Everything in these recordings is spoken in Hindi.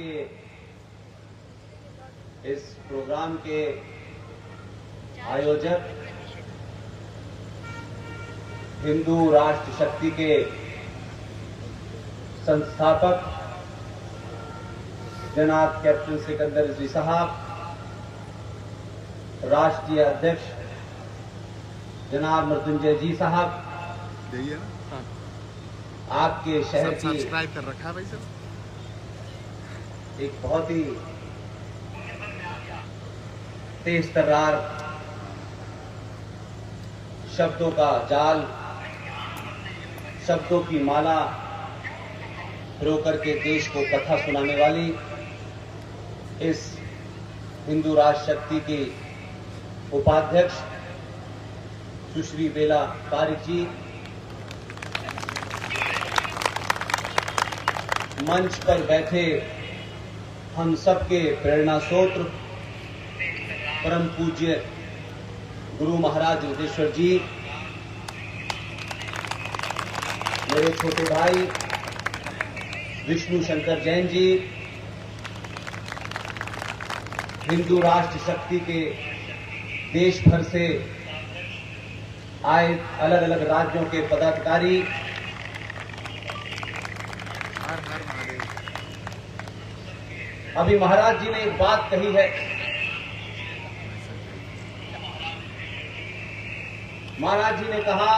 के इस प्रोग्राम के आयोजक, हिंदू राष्ट्र शक्ति के संस्थापक जनाब कैप्टन सिकंदर रिजवी साहब, राष्ट्रीय अध्यक्ष जनाब मृत्युंजय जी साहब, आपके शहर की सब्सक्राइब कर रखा है भाई सर। एक बहुत ही तेज तर्रार शब्दों का जाल, शब्दों की माला रो करके देश को कथा सुनाने वाली इस हिंदू राष्ट्र शक्ति की उपाध्यक्ष सुश्री बेला पारिक जी, मंच पर बैठे हम सबके प्रेरणा स्रोत परम पूज्य गुरु महाराज योगेश्वर जी, मेरे छोटे भाई विष्णु शंकर जैन जी, हिंदू राष्ट्र शक्ति के देश भर से आए अलग अलग राज्यों के पदाधिकारी, हर हर महादेव। अभी महाराज जी ने एक बात कही है। महाराज जी ने कहा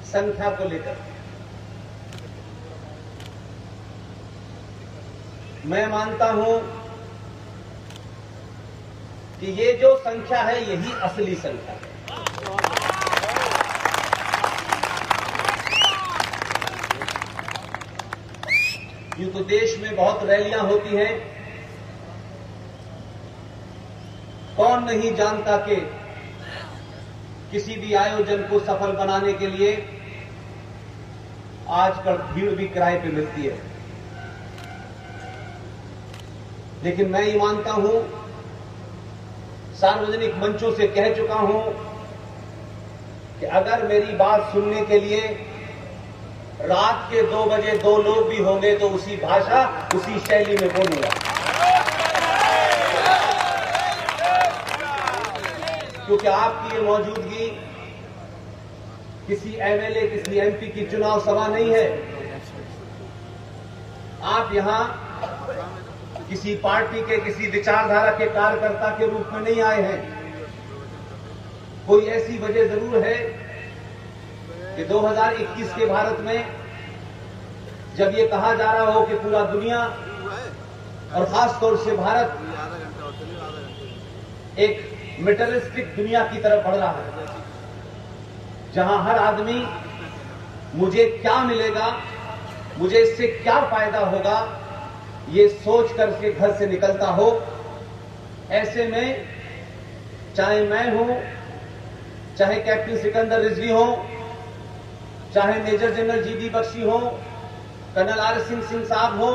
संख्या को लेकर, मैं मानता हूं कि ये जो संख्या है यही असली संख्या है। यूं तो देश में बहुत रैलियां होती हैं, कौन नहीं जानता कि किसी भी आयोजन को सफल बनाने के लिए आजकल भीड़ भी किराए पे मिलती है। लेकिन मैं ये मानता हूं, सार्वजनिक मंचों से कह चुका हूं कि अगर मेरी बात सुनने के लिए रात के 2 बजे 2 लोग भी होंगे तो उसी भाषा, उसी शैली में बोलूंगा, क्योंकि आपकी ये मौजूदगी किसी एमएलए, किसी एमपी की चुनाव सभा नहीं है। आप यहां किसी पार्टी के, किसी विचारधारा के कार्यकर्ता के रूप में नहीं आए हैं। कोई ऐसी वजह जरूर है कि 2021 के भारत में जब ये कहा जा रहा हो कि पूरा दुनिया और खासतौर से भारत एक मेटलिस्टिक दुनिया की तरफ बढ़ रहा है, जहां हर आदमी मुझे क्या मिलेगा, मुझे इससे क्या फायदा होगा, ये सोच करके घर से निकलता हो। ऐसे में चाहे मैं हूं, चाहे कैप्टन सिकंदर रिजवी हो, चाहे मेजर जनरल जीडी बख्शी हो, कर्नल आर सिंह साहब हो,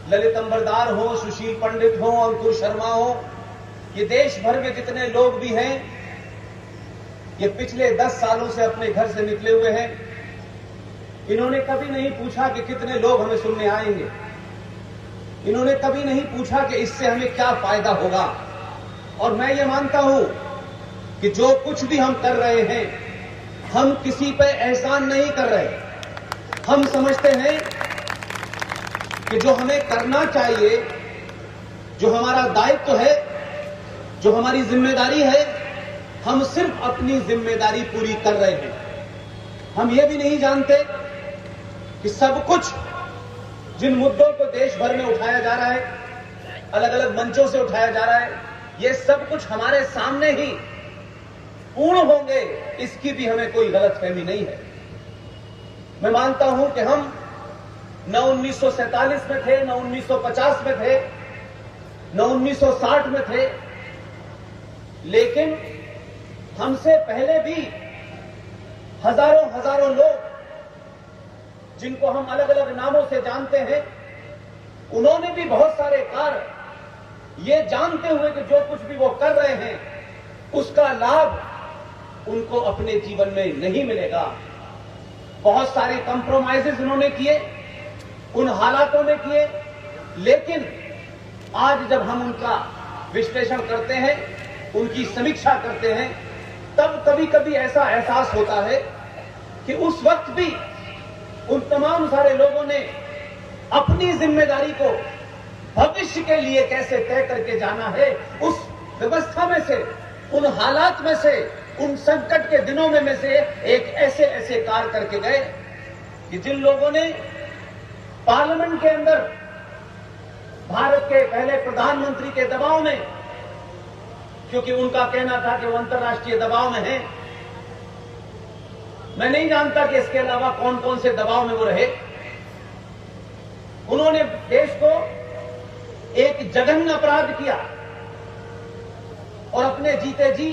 ललित अंबरदार हो, सुशील पंडित हो, अंकुर शर्मा हो, ये देश भर में जितने लोग भी हैं, ये पिछले 10 सालों से अपने घर से निकले हुए हैं। इन्होंने कभी नहीं पूछा कि कितने लोग हमें सुनने आएंगे, इन्होंने कभी नहीं पूछा कि इससे हमें क्या फायदा होगा। और मैं ये मानता हूं कि जो कुछ भी हम कर रहे हैं, हम किसी पे एहसान नहीं कर रहे। हम समझते हैं कि जो हमें करना चाहिए, जो हमारा दायित्व है, जो हमारी जिम्मेदारी है, हम सिर्फ अपनी जिम्मेदारी पूरी कर रहे हैं। हम ये भी नहीं जानते कि सब कुछ जिन मुद्दों को देश भर में उठाया जा रहा है, अलग अलग मंचों से उठाया जा रहा है, ये सब कुछ हमारे सामने ही पूर्ण होंगे, इसकी भी हमें कोई गलतफहमी नहीं है। मैं मानता हूं कि हम न 1947 में थे, न 1950 में थे, न 1960 में थे, लेकिन हमसे पहले भी हजारों हजारों लोग, जिनको हम अलग अलग नामों से जानते हैं, उन्होंने भी बहुत सारे कार्य ये जानते हुए कि जो कुछ भी वो कर रहे हैं उसका लाभ उनको अपने जीवन में नहीं मिलेगा। बहुत सारे कंप्रोमाइजेस उन्होंने किए, उन हालातों में किए, लेकिन आज जब हम उनका विश्लेषण करते हैं, उनकी समीक्षा करते हैं, तब कभी कभी ऐसा एहसास होता है कि उस वक्त भी उन तमाम सारे लोगों ने अपनी जिम्मेदारी को भविष्य के लिए कैसे तय करके जाना है, उस व्यवस्था में से, उन हालात में से, उन संकट के दिनों में से एक ऐसे ऐसे कार्य करके गए कि जिन लोगों ने पार्लियामेंट के अंदर भारत के पहले प्रधानमंत्री के दबाव में, क्योंकि उनका कहना था कि वो अंतर्राष्ट्रीय दबाव में है, मैं नहीं जानता कि इसके अलावा कौन कौन से दबाव में वो रहे, उन्होंने देश को एक जघन्य अपराध किया और अपने जीते जी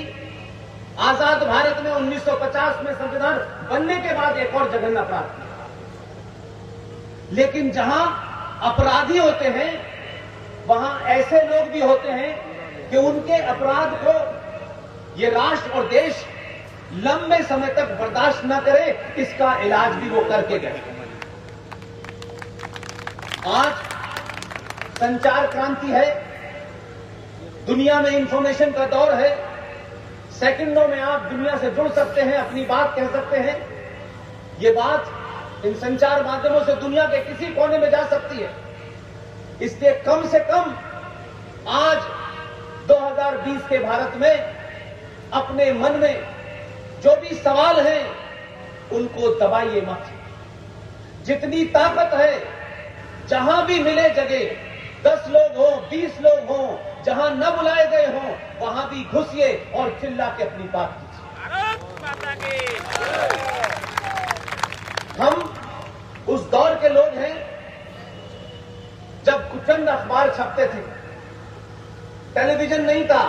आजाद भारत में 1950 में संविधान बनने के बाद एक और जघन्य अपराध किया। लेकिन जहां अपराधी होते हैं वहां ऐसे लोग भी होते हैं कि उनके अपराध को ये राष्ट्र और देश लंबे समय तक बर्दाश्त न करे, इसका इलाज भी वो करके गए। आज संचार क्रांति है, दुनिया में इंफॉर्मेशन का दौर है, सेकंडों में आप दुनिया से जुड़ सकते हैं, अपनी बात कह सकते हैं। ये बात इन संचार माध्यमों से दुनिया के किसी कोने में जा सकती है। इसलिए कम से कम आज 2020 के भारत में अपने मन में जो भी सवाल हैं उनको दबाइए मत। जितनी ताकत है, जहां भी मिले जगह, 10 लोग हों, 20 लोग हों, जहां न बुलाए गए हों, वहां भी घुसिए और चिल्ला के अपनी बात कीजिए। भारत माता की। हम उस दौर के लोग हैं जब चंद अखबार छपते थे, टेलीविजन नहीं था,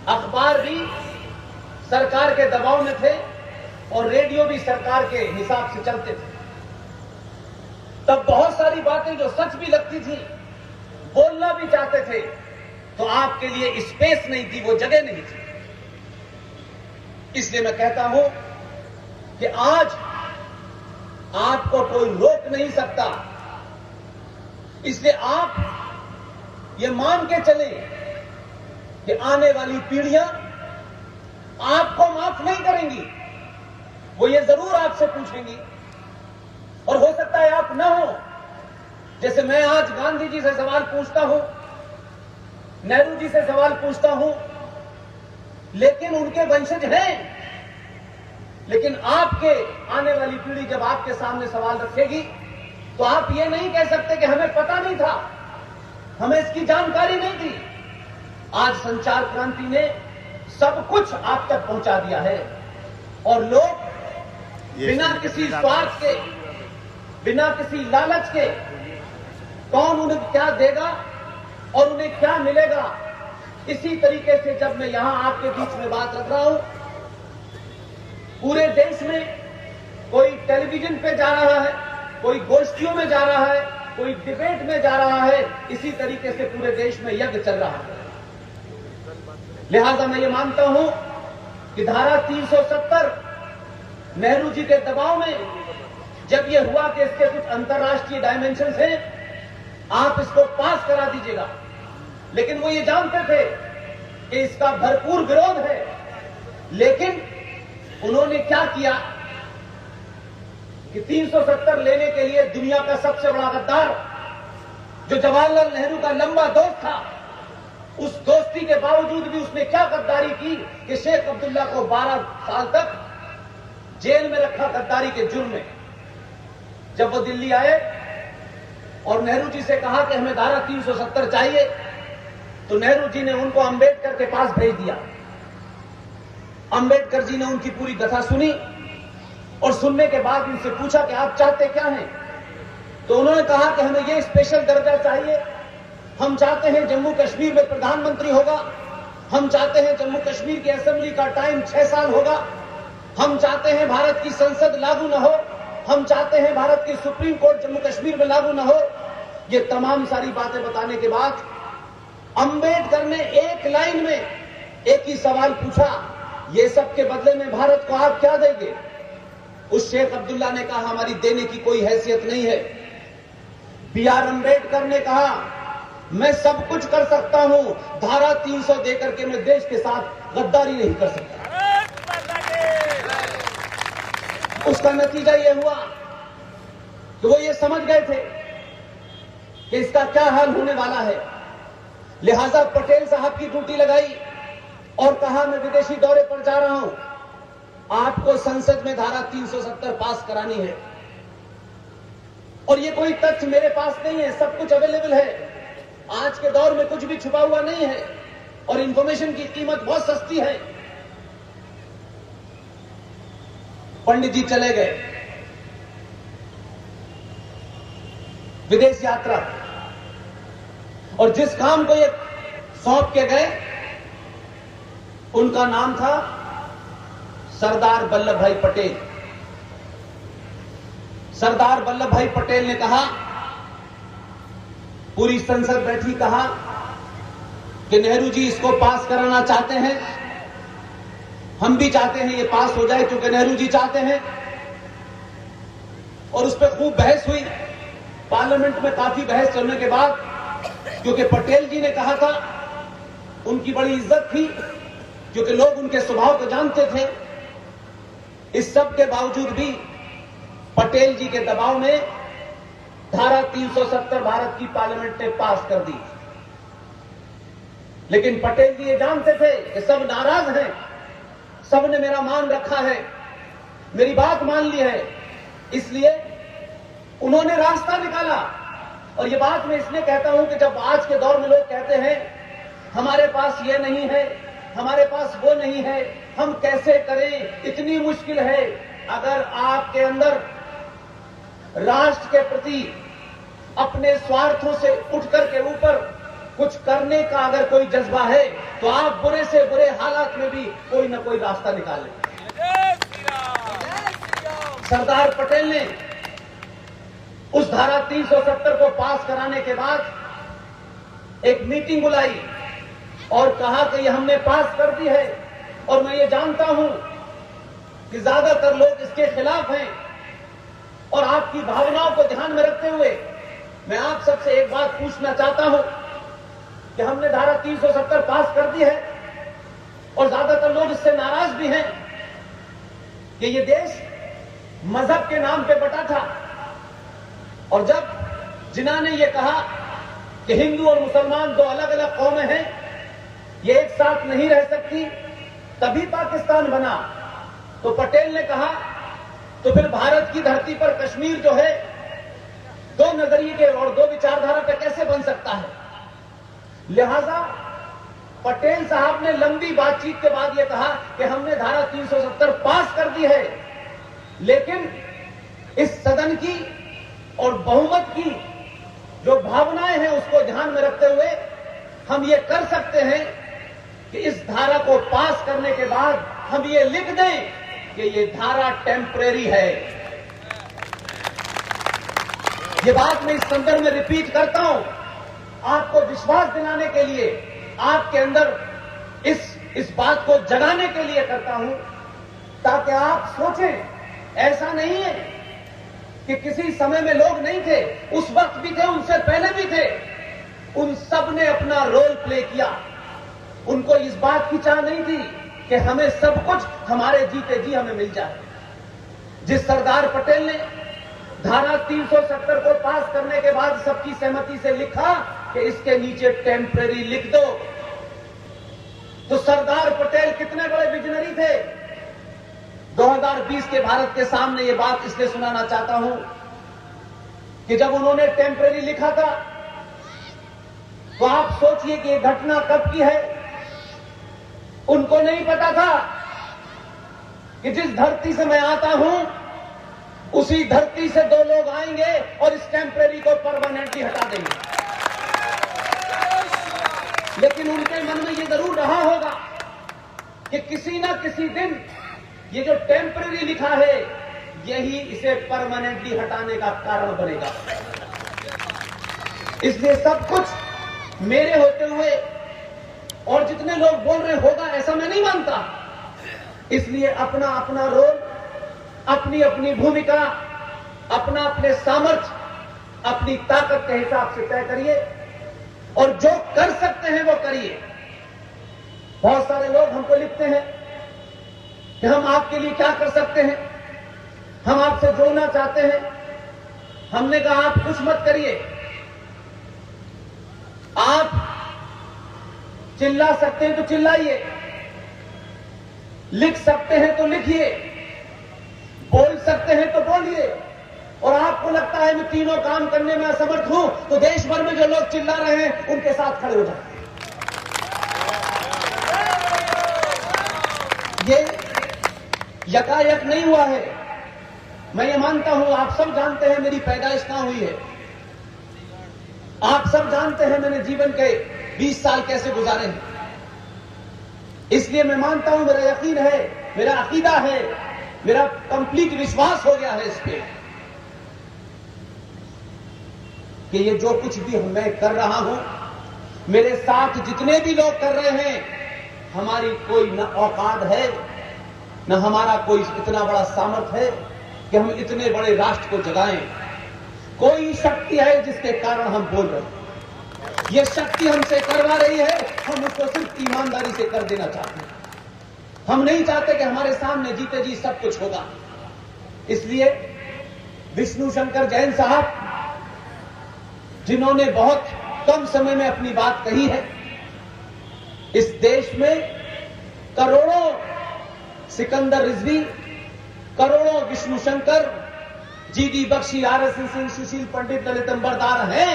अखबार भी सरकार के दबाव में थे और रेडियो भी सरकार के हिसाब से चलते थे। तब बहुत सारी बातें जो सच भी लगती थी, बोलना भी चाहते थे, तो आपके लिए स्पेस नहीं थी, वो जगह नहीं थी। इसलिए मैं कहता हूं कि आज आपको कोई रोक नहीं सकता। इसलिए आप ये मान के चलें कि आने वाली पीढ़ियां आपको माफ नहीं करेंगी, वो ये जरूर आपसे पूछेंगी, और हो सकता है आप ना हो। जैसे मैं आज गांधी जी से सवाल पूछता हूं, नेहरू जी से सवाल पूछता हूं, लेकिन उनके वंशज हैं। लेकिन आपके आने वाली पीढ़ी जब आपके सामने सवाल रखेगी, तो आप ये नहीं कह सकते कि हमें पता नहीं था, हमें इसकी जानकारी नहीं थी। आज संचार क्रांति ने सब कुछ आप तक पहुंचा दिया है, और लोग बिना किसी स्वार्थ के, बिना किसी लालच के, कौन उन्हें क्या देगा और उन्हें क्या मिलेगा, इसी तरीके से जब मैं यहां आपके बीच में बात रख रहा हूं, पूरे देश में कोई टेलीविजन पे जा रहा है, कोई गोष्ठियों में जा रहा है, कोई डिबेट में जा रहा है, इसी तरीके से पूरे देश में यज्ञ चल रहा है। लिहाजा मैं ये मानता हूं कि धारा 370 नेहरू जी के दबाव में जब ये हुआ कि इसके कुछ अंतर्राष्ट्रीय डायमेंशंस हैं, आप इसको पास करा दीजिएगा। लेकिन वो ये जानते थे कि इसका भरपूर विरोध है। लेकिन उन्होंने क्या किया कि 370 लेने के लिए दुनिया का सबसे बड़ा गद्दार, जो जवाहरलाल नेहरू का लंबा दोस्त था, उस दोस्ती के बावजूद भी उसने क्या गद्दारी की कि शेख अब्दुल्ला को 12 साल तक जेल में रखा गद्दारी के जुर्म में। जब वो दिल्ली आए और नेहरू जी से कहा कि हमें धारा 370 चाहिए, तो नेहरू जी ने उनको अंबेडकर के पास भेज दिया। अंबेडकर जी ने उनकी पूरी कथा सुनी और सुनने के बाद उनसे पूछा कि आप चाहते क्या हैं। तो उन्होंने कहा कि हमें ये स्पेशल दर्जा चाहिए, हम चाहते हैं जम्मू कश्मीर में प्रधानमंत्री होगा, हम चाहते हैं जम्मू कश्मीर की असेंबली का टाइम 6 साल होगा, हम चाहते हैं भारत की संसद लागू न हो, हम चाहते हैं भारत की सुप्रीम कोर्ट जम्मू कश्मीर में लागू न हो। ये तमाम सारी बातें बताने के बाद अंबेडकर ने एक लाइन में एक ही सवाल पूछा, ये सब के बदले में भारत को आप क्या देंगे? उस शेख अब्दुल्ला ने कहा, हमारी देने की कोई हैसियत नहीं है, B.R. अम्बेडकर ने कहा, मैं सब कुछ कर सकता हूं, धारा 300 देकर के मैं देश के साथ गद्दारी नहीं कर सकता। उसका नतीजा यह हुआ कि वो ये समझ गए थे कि इसका क्या हाल होने वाला है। लिहाजा पटेल साहब की ड्यूटी लगाई और कहा, मैं विदेशी दौरे पर जा रहा हूं, आपको संसद में धारा 370 पास करानी है। और ये कोई तथ्य मेरे पास नहीं है, सब कुछ अवेलेबल है। आज के दौर में कुछ भी छुपा हुआ नहीं है और इंफॉर्मेशन की कीमत बहुत सस्ती है। पंडित जी चले गए विदेश यात्रा, और जिस काम को ये सौंप के गए उनका नाम था सरदार वल्लभ भाई पटेल। सरदार वल्लभ भाई पटेल ने कहा, पूरी संसद बैठी, कहा कि नेहरू जी इसको पास कराना चाहते हैं, हम भी चाहते हैं ये पास हो जाए क्योंकि नेहरू जी चाहते हैं। और उस पर खूब बहस हुई पार्लियामेंट में। काफी बहस चलने के बाद, क्योंकि पटेल जी ने कहा था, उनकी बड़ी इज्जत थी क्योंकि लोग उनके स्वभाव को जानते थे, इस सब के बावजूद भी पटेल जी के दबाव में धारा 370 भारत की पार्लियामेंट ने पास कर दी। लेकिन पटेल जी ये जानते थे कि सब नाराज हैं, सबने मेरा मान रखा है, मेरी बात मान ली है, इसलिए उन्होंने रास्ता निकाला। और ये बात मैं इसलिए कहता हूं कि जब आज के दौर में लोग कहते हैं हमारे पास ये नहीं है, हमारे पास वो नहीं है, हम कैसे करें, इतनी मुश्किल है। अगर आपके अंदर राष्ट्र के प्रति अपने स्वार्थों से उठकर के ऊपर कुछ करने का अगर कोई जज्बा है तो आप बुरे से बुरे हालात में भी कोई ना कोई रास्ता निकालें। सरदार पटेल ने उस धारा 370 को पास कराने के बाद एक मीटिंग बुलाई और कहा कि ये हमने पास कर दी है। और मैं ये जानता हूं कि ज्यादातर लोग इसके खिलाफ हैं, और आपकी भावनाओं को ध्यान में रखते हुए मैं आप सबसे एक बात पूछना चाहता हूं कि हमने धारा 370 पास कर दी है और ज्यादातर लोग इससे नाराज भी हैं कि ये देश मजहब के नाम पे बटा था। और जब जिन्ना ने यह कहा कि हिंदू और मुसलमान दो अलग अलग कौमें हैं, ये एक साथ नहीं रह सकती, तभी पाकिस्तान बना, तो पटेल ने कहा तो फिर भारत की धरती पर कश्मीर जो है दो नजरिए के और दो विचारधारा पे कैसे बन सकता है। लिहाजा पटेल साहब ने लंबी बातचीत के बाद यह कहा कि हमने धारा 370 पास कर दी है, लेकिन इस सदन की और बहुमत की जो भावनाएं हैं उसको ध्यान में रखते हुए हम ये कर सकते हैं कि इस धारा को पास करने के बाद हम ये लिख दें कि ये धारा टेम्परेरी है। ये बात मैं इस संदर्भ में रिपीट करता हूं, आपको विश्वास दिलाने के लिए, आपके अंदर इस बात को जगाने के लिए करता हूं, ताकि आप सोचें ऐसा नहीं है कि किसी समय में लोग नहीं थे, उस वक्त भी थे, उनसे पहले भी थे, उन सब ने अपना रोल प्ले किया। उनको इस बात की चाह नहीं थी कि हमें सब कुछ हमारे जीते जी हमें मिल जाए। जिस सरदार पटेल ने धारा 370 को पास करने के बाद सबकी सहमति से लिखा कि इसके नीचे टेम्परेरी लिख दो, तो सरदार पटेल कितने बड़े विजनरी थे। 2020 के भारत के सामने ये बात इसलिए सुनाना चाहता हूं कि जब उन्होंने टेम्परेरी लिखा था तो आप सोचिए कि ये घटना कब की है। उनको नहीं पता था कि जिस धरती से मैं आता हूं उसी धरती से दो लोग आएंगे और इस टेम्परेरी को परमानेंटली हटा देंगे। लेकिन उनके मन में ये जरूर रहा होगा कि किसी ना किसी दिन ये जो टेम्परेरी लिखा है यही इसे परमानेंटली हटाने का कारण बनेगा। इसलिए सब कुछ मेरे होते हुए और जितने लोग बोल रहे होगा ऐसा मैं नहीं मानता। इसलिए अपना अपना रोल, अपनी अपनी भूमिका, अपना अपने सामर्थ्य अपनी ताकत के हिसाब से तय करिए और जो कर सकते हैं वो करिए। बहुत सारे लोग हमको लिखते हैं कि हम आपके लिए क्या कर सकते हैं, हम आपसे जोड़ना चाहते हैं। हमने कहा आप कुछ मत करिए, आप चिल्ला सकते हैं तो चिल्लाइए, लिख सकते हैं तो लिखिए, बोल सकते हैं तो बोलिए। और आपको लगता है मैं तीनों काम करने में असमर्थ हूं तो देश भर में जो लोग चिल्ला रहे हैं उनके साथ खड़े हो जाए। ये यकायक नहीं हुआ है। मैं ये मानता हूं, आप सब जानते हैं मेरी पैदाइश कहां हुई है, आप सब जानते हैं मैंने जीवन के 20 साल कैसे गुजारे हैं। इसलिए मैं मानता हूं, मेरा यकीन है, मेरा अकीदा है, मेरा कंप्लीट विश्वास हो गया है इस पे कि ये जो कुछ भी मैं कर रहा हूं, मेरे साथ जितने भी लोग कर रहे हैं, हमारी कोई न औकात है न हमारा कोई इतना बड़ा सामर्थ्य है कि हम इतने बड़े राष्ट्र को जगाएं। कोई शक्ति है जिसके कारण हम बोल रहे हैं। ये शक्ति हमसे करवा रही है, हम उसको सिर्फ ईमानदारी से कर देना चाहते हैं। हम नहीं चाहते कि हमारे सामने जीते जी सब कुछ होगा। इसलिए विष्णु शंकर जैन साहब, जिन्होंने बहुत कम समय में अपनी बात कही है, इस देश में करोड़ों सिकंदर रिजवी, करोड़ों विष्णु शंकर, जीडी बख्शी, आरएसएन सिंह, सुशील पंडित, ललित अंबरदार हैं।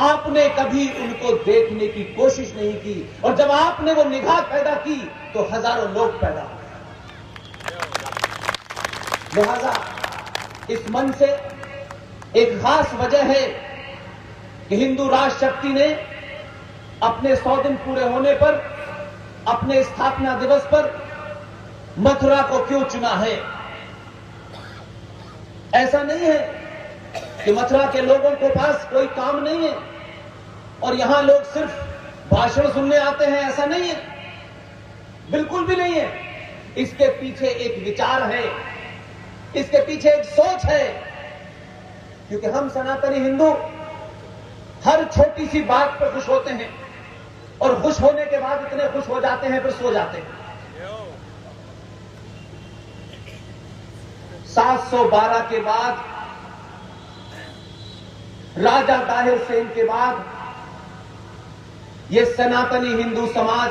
आपने कभी उनको देखने की कोशिश नहीं की और जब आपने वो निगाह पैदा की तो हजारों लोग पैदा हुए। लिहाजा इस मन से एक खास वजह है कि हिंदू राष्ट्र शक्ति ने अपने 100 दिन पूरे होने पर, अपने स्थापना दिवस पर मथुरा को क्यों चुना है। ऐसा नहीं है कि मथुरा के लोगों के पास कोई काम नहीं है और यहां लोग सिर्फ भाषण सुनने आते हैं, ऐसा नहीं है, बिल्कुल भी नहीं है। इसके पीछे एक विचार है, इसके पीछे एक सोच है, क्योंकि हम सनातनी हिंदू हर छोटी सी बात पर खुश होते हैं और खुश होने के बाद इतने खुश हो जाते हैं फिर सो जाते हैं। 712 के बाद, राजा दाहिर सेन के बाद, यह सनातनी हिंदू समाज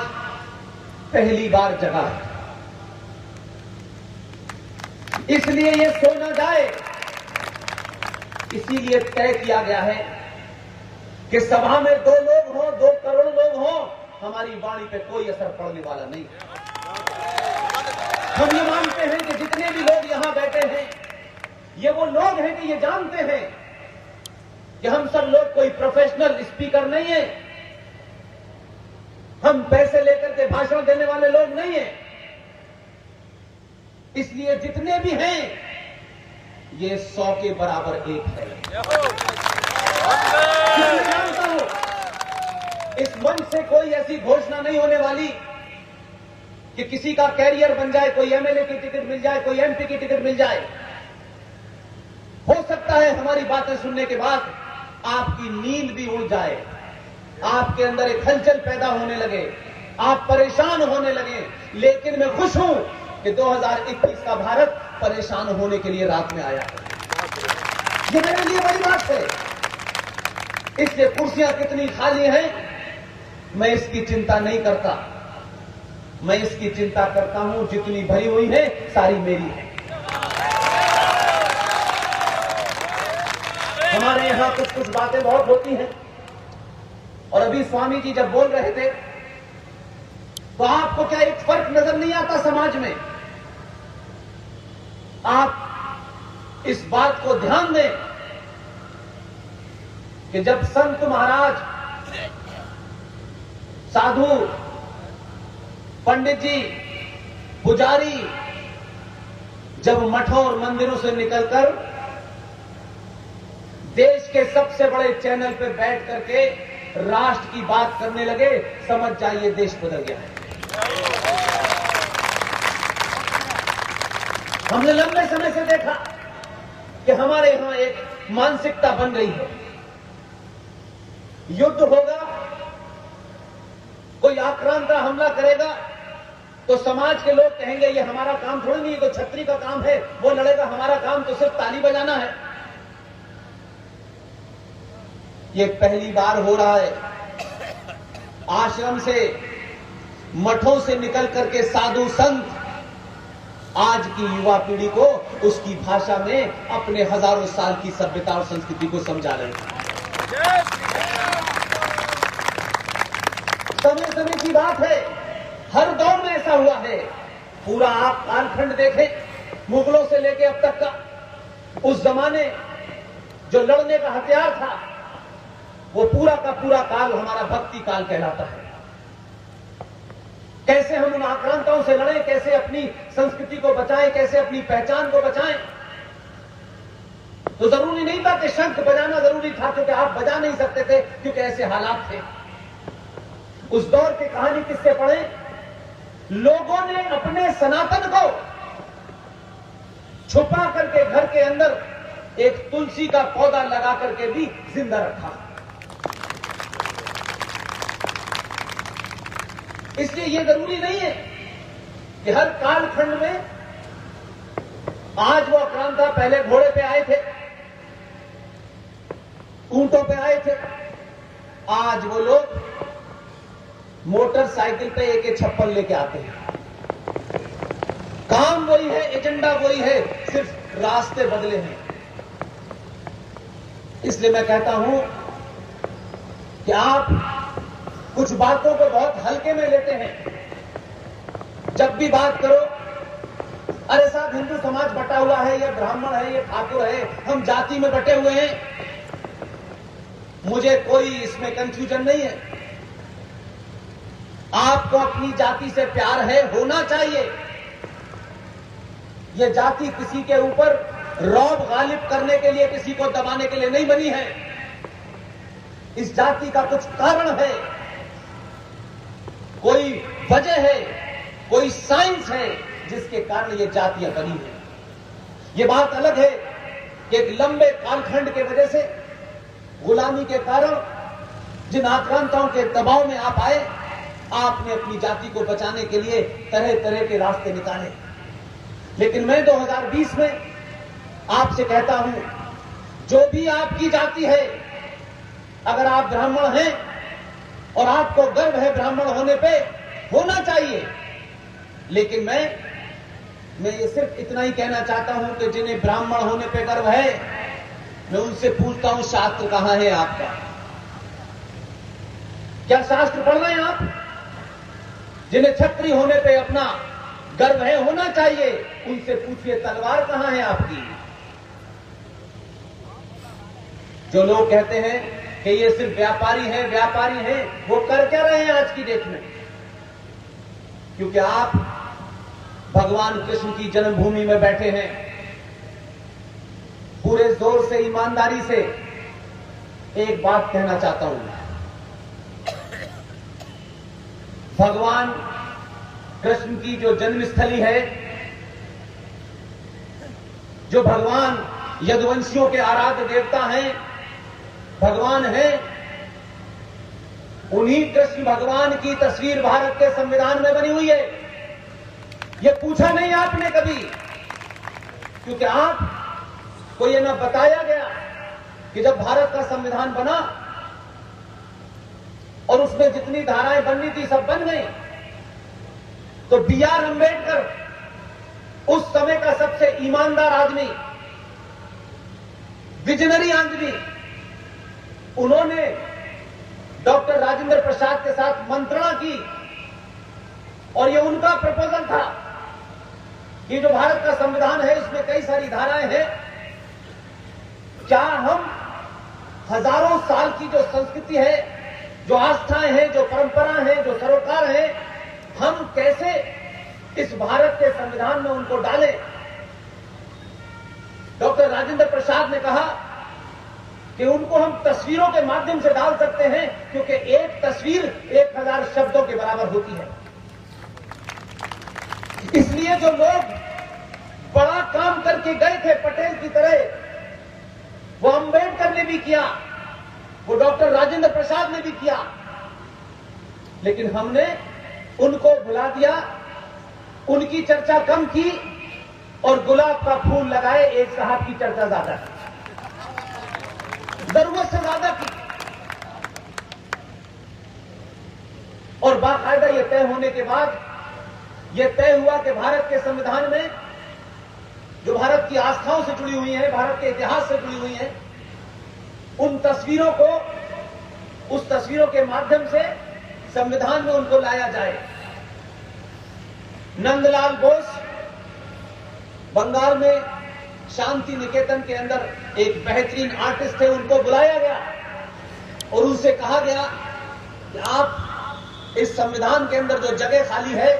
पहली बार जगा है। इसलिए यह सो न जाए, इसीलिए तय किया गया है कि सभा में 2 लोग हों, 2 करोड़ लोग हों, हमारी वाणी पे कोई असर पड़ने वाला नहीं। हम ये मानते हैं कि जितने भी लोग यहां बैठे हैं, ये वो लोग हैं कि ये जानते हैं कि हम सब लोग कोई प्रोफेशनल स्पीकर नहीं है, हम पैसे लेकर के भाषण देने वाले लोग नहीं हैं। इसलिए जितने भी हैं ये 100 के बराबर एक है। मैं जानता हूं इस मंच से कोई ऐसी घोषणा नहीं होने वाली कि किसी का कैरियर बन जाए, कोई एमएलए की टिकट मिल जाए, कोई एमपी की टिकट मिल जाए। हो सकता है हमारी बातें सुनने के बाद आपकी नींद भी उड़ जाए, आपके अंदर एक हलचल पैदा होने लगे, आप परेशान होने लगे, लेकिन मैं खुश हूं कि 2021 का भारत परेशान होने के लिए रात में आया। ये मेरे लिए बड़ी बात है। इसलिए कुर्सियां कितनी खाली हैं मैं इसकी चिंता नहीं करता, मैं इसकी चिंता करता हूं जितनी भरी हुई है सारी मेरी है। हमारे यहां कुछ बातें बहुत होती हैं और अभी स्वामी जी जब बोल रहे थे तो आपको क्या एक फर्क नजर नहीं आता समाज में? आप इस बात को ध्यान दें कि जब संत महाराज, साधु, पंडित जी, पुजारी जब मठों और मंदिरों से निकलकर देश के सबसे बड़े चैनल पर बैठ करके राष्ट्र की बात करने लगे, समझ जाइए देश बदल गया है। हमने लंबे समय से देखा कि हमारे यहां एक मानसिकता बन रही है। युद्ध होगा, कोई आक्रांता हमला करेगा तो समाज के लोग कहेंगे ये हमारा काम थोड़ी नहीं है, कोई छत्री का काम है वो लड़ेगा, हमारा काम तो सिर्फ ताली बजाना है। ये पहली बार हो रहा है। आश्रम से, मठों से निकल करके साधु संत आज की युवा पीढ़ी को उसकी भाषा में अपने हजारों साल की सभ्यता और संस्कृति को समझा रहे हैं। समय समय की बात है, हर दौर में ऐसा हुआ है। पूरा आप कालखंड देखें, मुगलों से लेकर अब तक का, उस जमाने जो लड़ने का हथियार था वो पूरा का पूरा काल हमारा भक्ति काल कहलाता है। कैसे हम उन आक्रांताओं से लड़ें, कैसे अपनी संस्कृति को बचाएं, कैसे अपनी पहचान को बचाएं। तो जरूरी नहीं था कि शंख बजाना जरूरी था, क्योंकि आप बजा नहीं सकते थे, क्योंकि ऐसे हालात थे। उस दौर की कहानी किससे पढ़ें? लोगों ने अपने सनातन को छुपा करके घर के अंदर एक तुलसी का पौधा लगा करके भी जिंदा रखा। इसलिए यह जरूरी नहीं है कि हर कालखंड में, आज वो आक्रांता पहले घोड़े पे आए थे, ऊंटों पे आए थे, आज वो लोग मोटरसाइकिल पे एक छप्पन लेके आते हैं। काम वही है, एजेंडा वही है, सिर्फ रास्ते बदले हैं। इसलिए मैं कहता हूं कि आप कुछ बातों को बहुत हल्के में लेते हैं। जब भी बात करो, अरे साहब हिंदू समाज बटा हुआ है, ये ब्राह्मण है, ये ठाकुर है, हम जाति में बटे हुए हैं। मुझे कोई इसमें कंफ्यूजन नहीं है। आपको अपनी जाति से प्यार है, होना चाहिए। यह जाति किसी के ऊपर रौब गालिब करने के लिए, किसी को दबाने के लिए नहीं बनी है। इस जाति का कुछ कारण है, कोई वजह है, कोई साइंस है जिसके कारण ये जातियां बनी है। ये बात अलग है कि एक लंबे कालखंड के वजह से, गुलामी के कारण जिन आक्रांताओं के दबाव में आप आए, आपने अपनी जाति को बचाने के लिए तरह तरह के रास्ते निकाले। लेकिन मैं 2020 में आपसे कहता हूं, जो भी आपकी जाति है, अगर आप ब्राह्मण हैं और आपको गर्व है ब्राह्मण होने पे, होना चाहिए। लेकिन मैं ये सिर्फ इतना ही कहना चाहता हूं कि जिन्हें ब्राह्मण होने पे गर्व है, मैं उनसे पूछता हूं शास्त्र कहां है आपका? क्या शास्त्र पढ़ रहे हैं आप? जिन्हें क्षत्रिय होने पे अपना गर्व है, होना चाहिए, उनसे पूछिए तलवार कहां है आपकी? जो लोग कहते हैं कि ये सिर्फ व्यापारी हैं, वो कर क्या रहे हैं आज की डेट में? क्योंकि आप भगवान कृष्ण की जन्मभूमि में बैठे हैं। पूरे जोर से, ईमानदारी से एक बात कहना चाहता हूं। भगवान कृष्ण की जो जन्मस्थली है, जो भगवान यदुवंशियों के आराध्य देवता हैं, भगवान है, उन्हीं कृष्ण भगवान की तस्वीर भारत के संविधान में बनी हुई है। यह पूछा नहीं आपने कभी, क्योंकि आपको यह न बताया गया कि जब भारत का संविधान बना और उसमें जितनी धाराएं बननी थी सब बन गई, तो B.R. अम्बेडकर उस समय का सबसे ईमानदार आदमी, विजनरी आदमी, उन्होंने डॉक्टर राजेंद्र प्रसाद के साथ मंत्रणा की और यह उनका प्रपोजल था कि जो भारत का संविधान है उसमें कई सारी धाराएं हैं, क्या हम हजारों साल की जो संस्कृति है, जो आस्थाएं हैं, जो परंपराएं हैं, जो सरोकार हैं, हम कैसे इस भारत के संविधान में उनको डालें? डॉक्टर राजेंद्र प्रसाद ने कहा कि उनको हम तस्वीरों के माध्यम से डाल सकते हैं, क्योंकि एक तस्वीर 1000 शब्दों के बराबर होती है। इसलिए जो लोग बड़ा काम करके गए थे पटेल की तरह, वो अंबेडकर ने भी किया, वो डॉक्टर राजेंद्र प्रसाद ने भी किया, लेकिन हमने उनको भुला दिया, उनकी चर्चा कम की और गुलाब का फूल लगाए एक साहब की चर्चा ज्यादा की, जरूरत से ज्यादा की। और बाकायदा यह तय होने के बाद यह तय हुआ कि भारत के संविधान में जो भारत की आस्थाओं से जुड़ी हुई हैं, भारत के इतिहास से जुड़ी हुई हैं, उन तस्वीरों को, उस तस्वीरों के माध्यम से संविधान में उनको लाया जाए। नंदलाल बोस बंगाल में शांति निकेतन के अंदर एक बेहतरीन आर्टिस्ट थे, उनको बुलाया गया और उनसे कहा गया कि आप इस संविधान के अंदर जो जगह खाली है,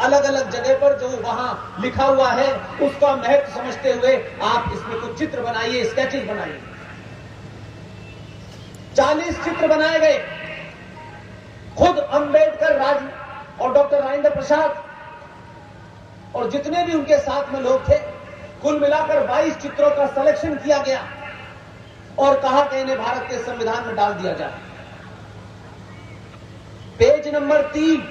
अलग अलग जगह पर जो वहां लिखा हुआ है, उसका महत्व समझते हुए आप इसमें कुछ चित्र बनाइए, स्केचेस बनाइए। 40 चित्र बनाए गए। खुद अंबेडकर, राज और डॉक्टर राजेंद्र प्रसाद और जितने भी उनके साथ में लोग थे, कुल मिलाकर 22 चित्रों का सिलेक्शन किया गया और कहा कि इन्हें भारत के संविधान में डाल दिया जाए। पेज नंबर 3,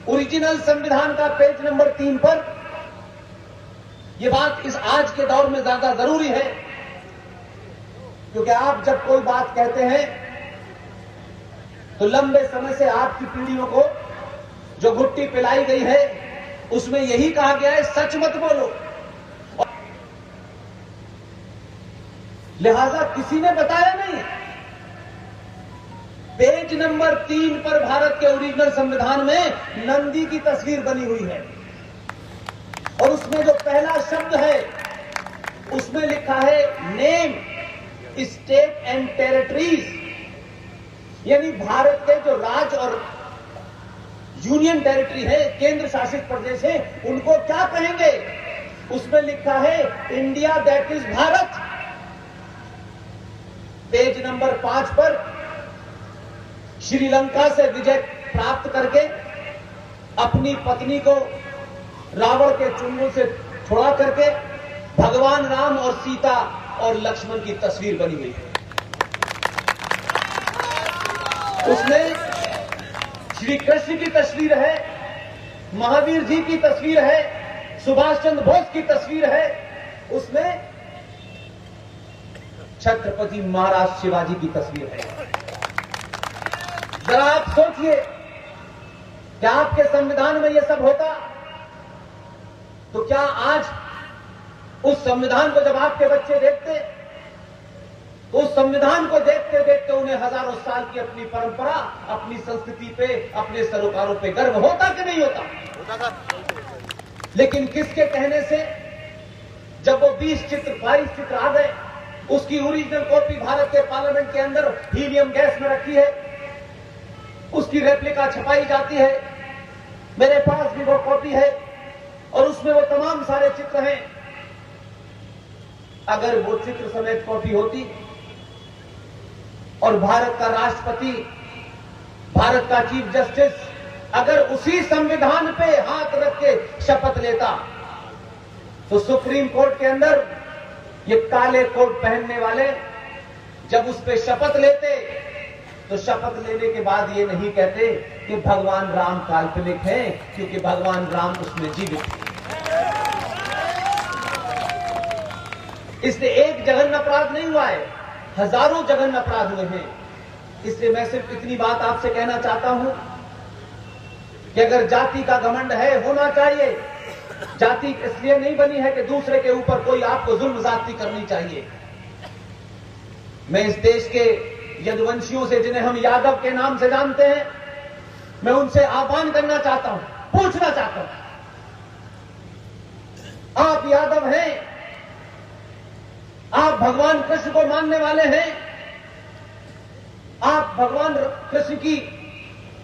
ओरिजिनल संविधान का पेज नंबर 3 पर यह बात इस आज के दौर में ज्यादा जरूरी है, क्योंकि आप जब कोई बात कहते हैं तो लंबे समय से आपकी पीढ़ियों को जो घुट्टी पिलाई गई है उसमें यही कहा गया है, सच मत बोलो। लिहाजा किसी ने बताया नहीं। पेज नंबर 3 पर भारत के ओरिजिनल संविधान में नंदी की तस्वीर बनी हुई है और उसमें जो पहला शब्द है उसमें लिखा है नेम स्टेट एंड टेरिटरीज, यानी भारत के जो राज्य और यूनियन टेरिटरी है, केंद्र शासित प्रदेश है, उनको क्या कहेंगे? उसमें लिखा है India that is Bharat. Page number 5 पर श्रीलंका से विजय प्राप्त करके अपनी पत्नी को रावण के चुंगल से छुड़ा करके भगवान राम और सीता और लक्ष्मण की तस्वीर बनी हुई है। उसमें श्री कृष्ण की तस्वीर है, महावीर जी की तस्वीर है, सुभाष चंद्र बोस की तस्वीर है, उसमें छत्रपति महाराज शिवाजी की तस्वीर है। जरा आप सोचिए, क्या आपके संविधान में यह सब होता तो क्या आज उस संविधान को जब आपके बच्चे देखते तो उस संविधान को देखते देखते उन्हें हजारों साल की अपनी परंपरा, अपनी संस्कृति पे, अपने सरोकारों पे गर्व होता कि नहीं होता? लेकिन किसके कहने से जब वो 22 चित्र आ गए, उसकी ओरिजिनल कॉपी भारत के पार्लियामेंट के अंदर हीलियम गैस में रखी है, उसकी रेप्लिका छपाई जाती है, मेरे पास भी वो कॉपी है और उसमें वो तमाम सारे चित्र हैं। अगर वो चित्र समेत कॉपी होती और भारत का राष्ट्रपति, भारत का चीफ जस्टिस अगर उसी संविधान पे हाथ रख के शपथ लेता तो सुप्रीम कोर्ट के अंदर ये काले कोट पहनने वाले जब उस पे शपथ लेते तो शपथ लेने के बाद ये नहीं कहते कि भगवान राम काल्पनिक हैं, क्योंकि भगवान राम उसमें जीवित थे। इसलिए एक जघन्य अपराध नहीं हुआ है, हजारों जघन्य अपराध हुए हैं। इसलिए मैं सिर्फ इतनी बात आपसे कहना चाहता हूं कि अगर जाति का घमंड है, होना चाहिए। जाति इसलिए नहीं बनी है कि दूसरे के ऊपर कोई आपको जुल्म ज्यादती करनी चाहिए। मैं इस देश के यदुवंशियों से, जिन्हें हम यादव के नाम से जानते हैं, मैं उनसे आह्वान करना चाहता हूं, पूछना चाहता हूं, आप यादव हैं, आप भगवान कृष्ण को मानने वाले हैं, आप भगवान कृष्ण की